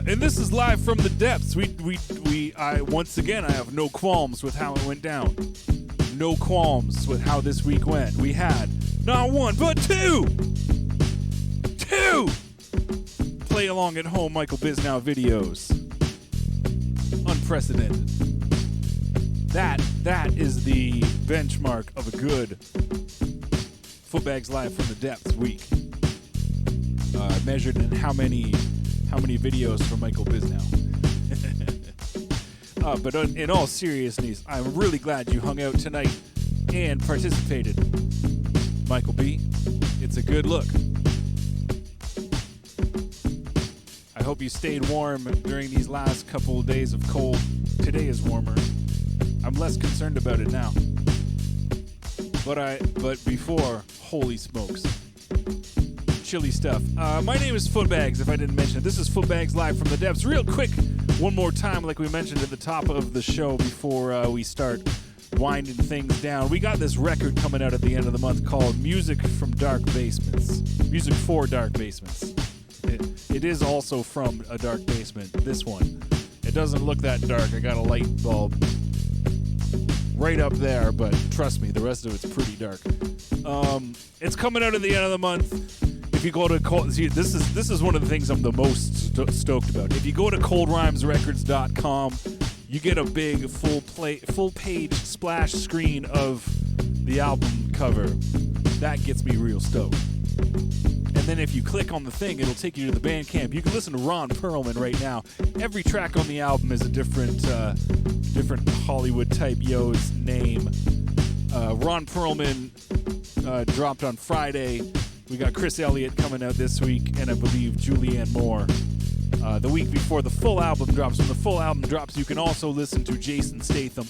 And this is live from the depths. Once again, I have no qualms with how it went down. No qualms with how this week went. We had not one, but two play along at home Michael Bisnow videos. Unprecedented. That is the benchmark of a good Footbags Live from the Depths week. Measured in how many videos from Michael Bisnow. But in all seriousness, I'm really glad you hung out tonight and participated, Michael B. It's a good look. I hope you stayed warm during these last couple of days of cold. Today is warmer. I'm less concerned about it now. But before, holy smokes. Chilly stuff. My name is Footbags, if I didn't mention it. This is Footbags Live from the Depths. Real quick, one more time, like we mentioned at the top of the show before we start winding things down. We got this record coming out at the end of the month called Music from Dark Basements. Music for Dark Basements. It is also from a dark basement, this one. It doesn't look that dark. I got a light bulb. right up there, but trust me, the rest of it's pretty dark. It's coming out at the end of the month. If you go to this is one of the things I'm the most stoked about. If you go to coldrhymesrecords.com, you get a big full page splash screen of the album cover. That gets me real stoked. And then if you click on the thing, it'll take you to the Bandcamp. You can listen to Ron Perlman right now. Every track on the album is a different Hollywood type yo's name. Ron Perlman dropped on Friday. We got Chris Elliott coming out this week, and I believe Julianne Moore the week before the full album drops. When the full album drops, you can also listen to Jason Statham.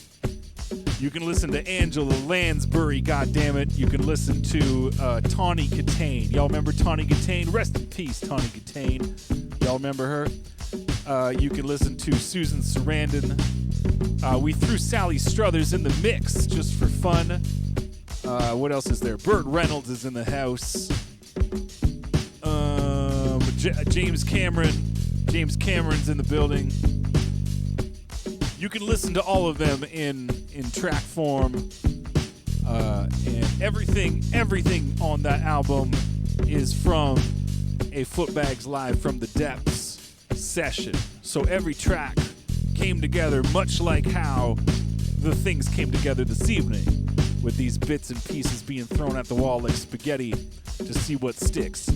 You can listen to Angela Lansbury, goddammit. You can listen to Tawny Katane. Y'all remember Tawny Katane? Rest in peace, Tawny Katane. Y'all remember her? You can listen to Susan Sarandon. We threw Sally Struthers in the mix just for fun. What else is there? Burt Reynolds is in the house. James Cameron's in the building. You can listen to all of them in track form. And everything on that album is from a Footbags Live from the Depths session. So every track came together much like how the things came together this evening, with these bits and pieces being thrown at the wall like spaghetti to see what sticks.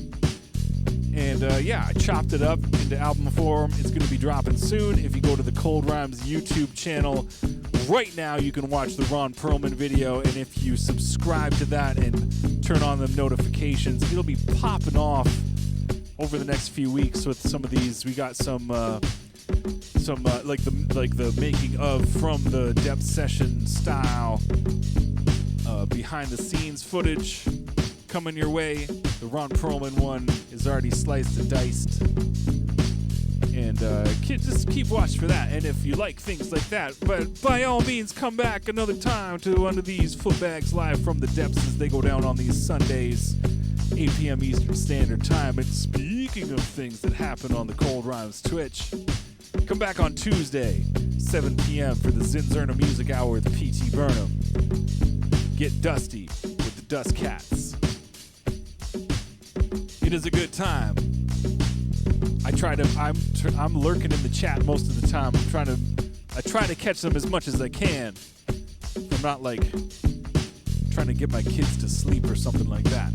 And I chopped it up into album form. It's going to be dropping soon. If you go to the Cold Rhymes YouTube channel right now, you can watch the Ron Perlman video. And if you subscribe to that and turn on the notifications, it'll be popping off over the next few weeks with some of these. We got some like the making of from the Depth Session style behind the scenes footage coming your way. The Ron Perlman one is already sliced and diced. And just keep watch for that. And if you like things like that, but by all means, come back another time to one of these Footbags Live from the Depths as they go down on these Sundays, 8 p.m. Eastern Standard Time. And speaking of things that happen on the Cold Rhymes Twitch, come back on Tuesday, 7 p.m. for the Zinzerna Music Hour with P.T. Burnham. Get dusty with the Dust Cats. It is a good time. I'm lurking in the chat most of the time. I try to catch them as much as I can. I'm not like trying to get my kids to sleep or something like that.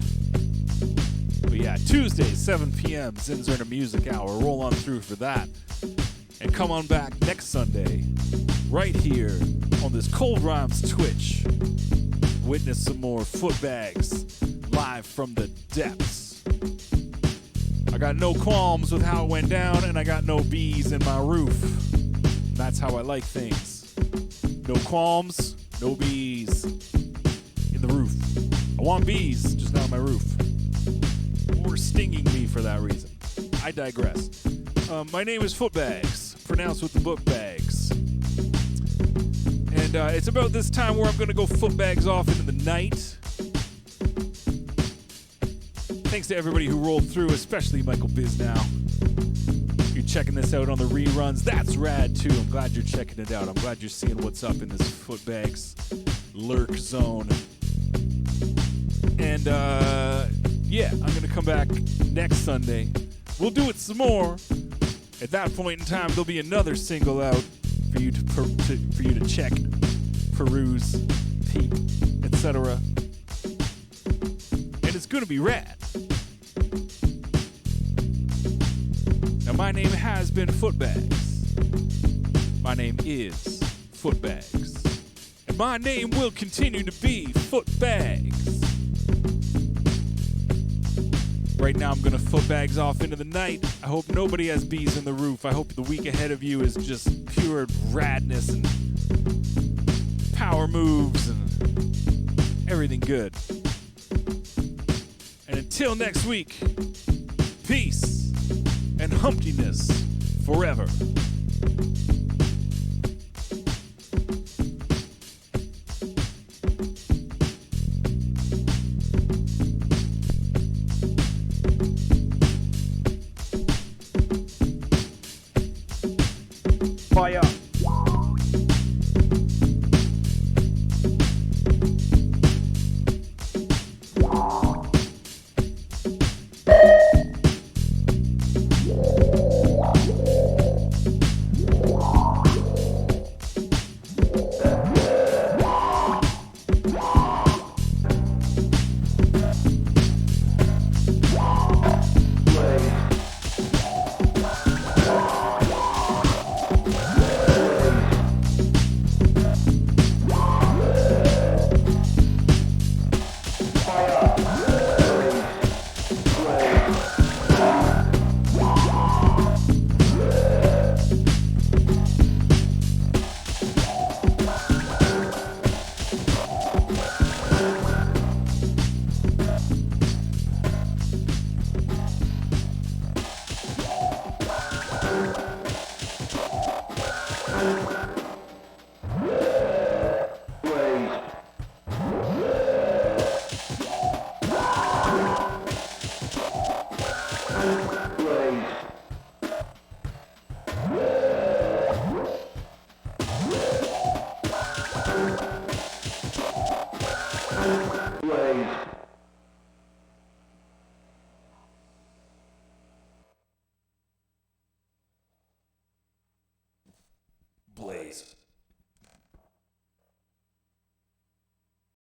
But yeah, Tuesday, 7 p.m., Zinzerna Music Hour. Roll on through for that. And come on back next Sunday, right here on this Cold Rhymes Twitch. Witness some more Footbags live from the depths. I got no qualms with how it went down, and I got no bees in my roof. That's how I like things. No qualms, no bees in the roof. I want bees, just not on my roof. Or stinging me for that reason. I digress. My name is Footbags, pronounced with the book bags. And it's about this time where I'm going to go footbags off into the night. Thanks to everybody who rolled through, especially Michael Bisnow. You're checking this out on the reruns. That's rad, too. I'm glad you're checking it out. I'm glad you're seeing what's up in this Footbags lurk zone. And, I'm going to come back next Sunday. We'll do it some more. At that point in time, there'll be another single out for you to check, peruse, peep, etc. And it's going to be rad. Now, my name has been Footbags. My name is Footbags. And my name will continue to be Footbags. Right now, I'm going to Footbags off into the night. I hope nobody has bees in the roof. I hope the week ahead of you is just pure radness and power moves and everything good. And until next week, peace and humptiness forever. Fire. Blaze.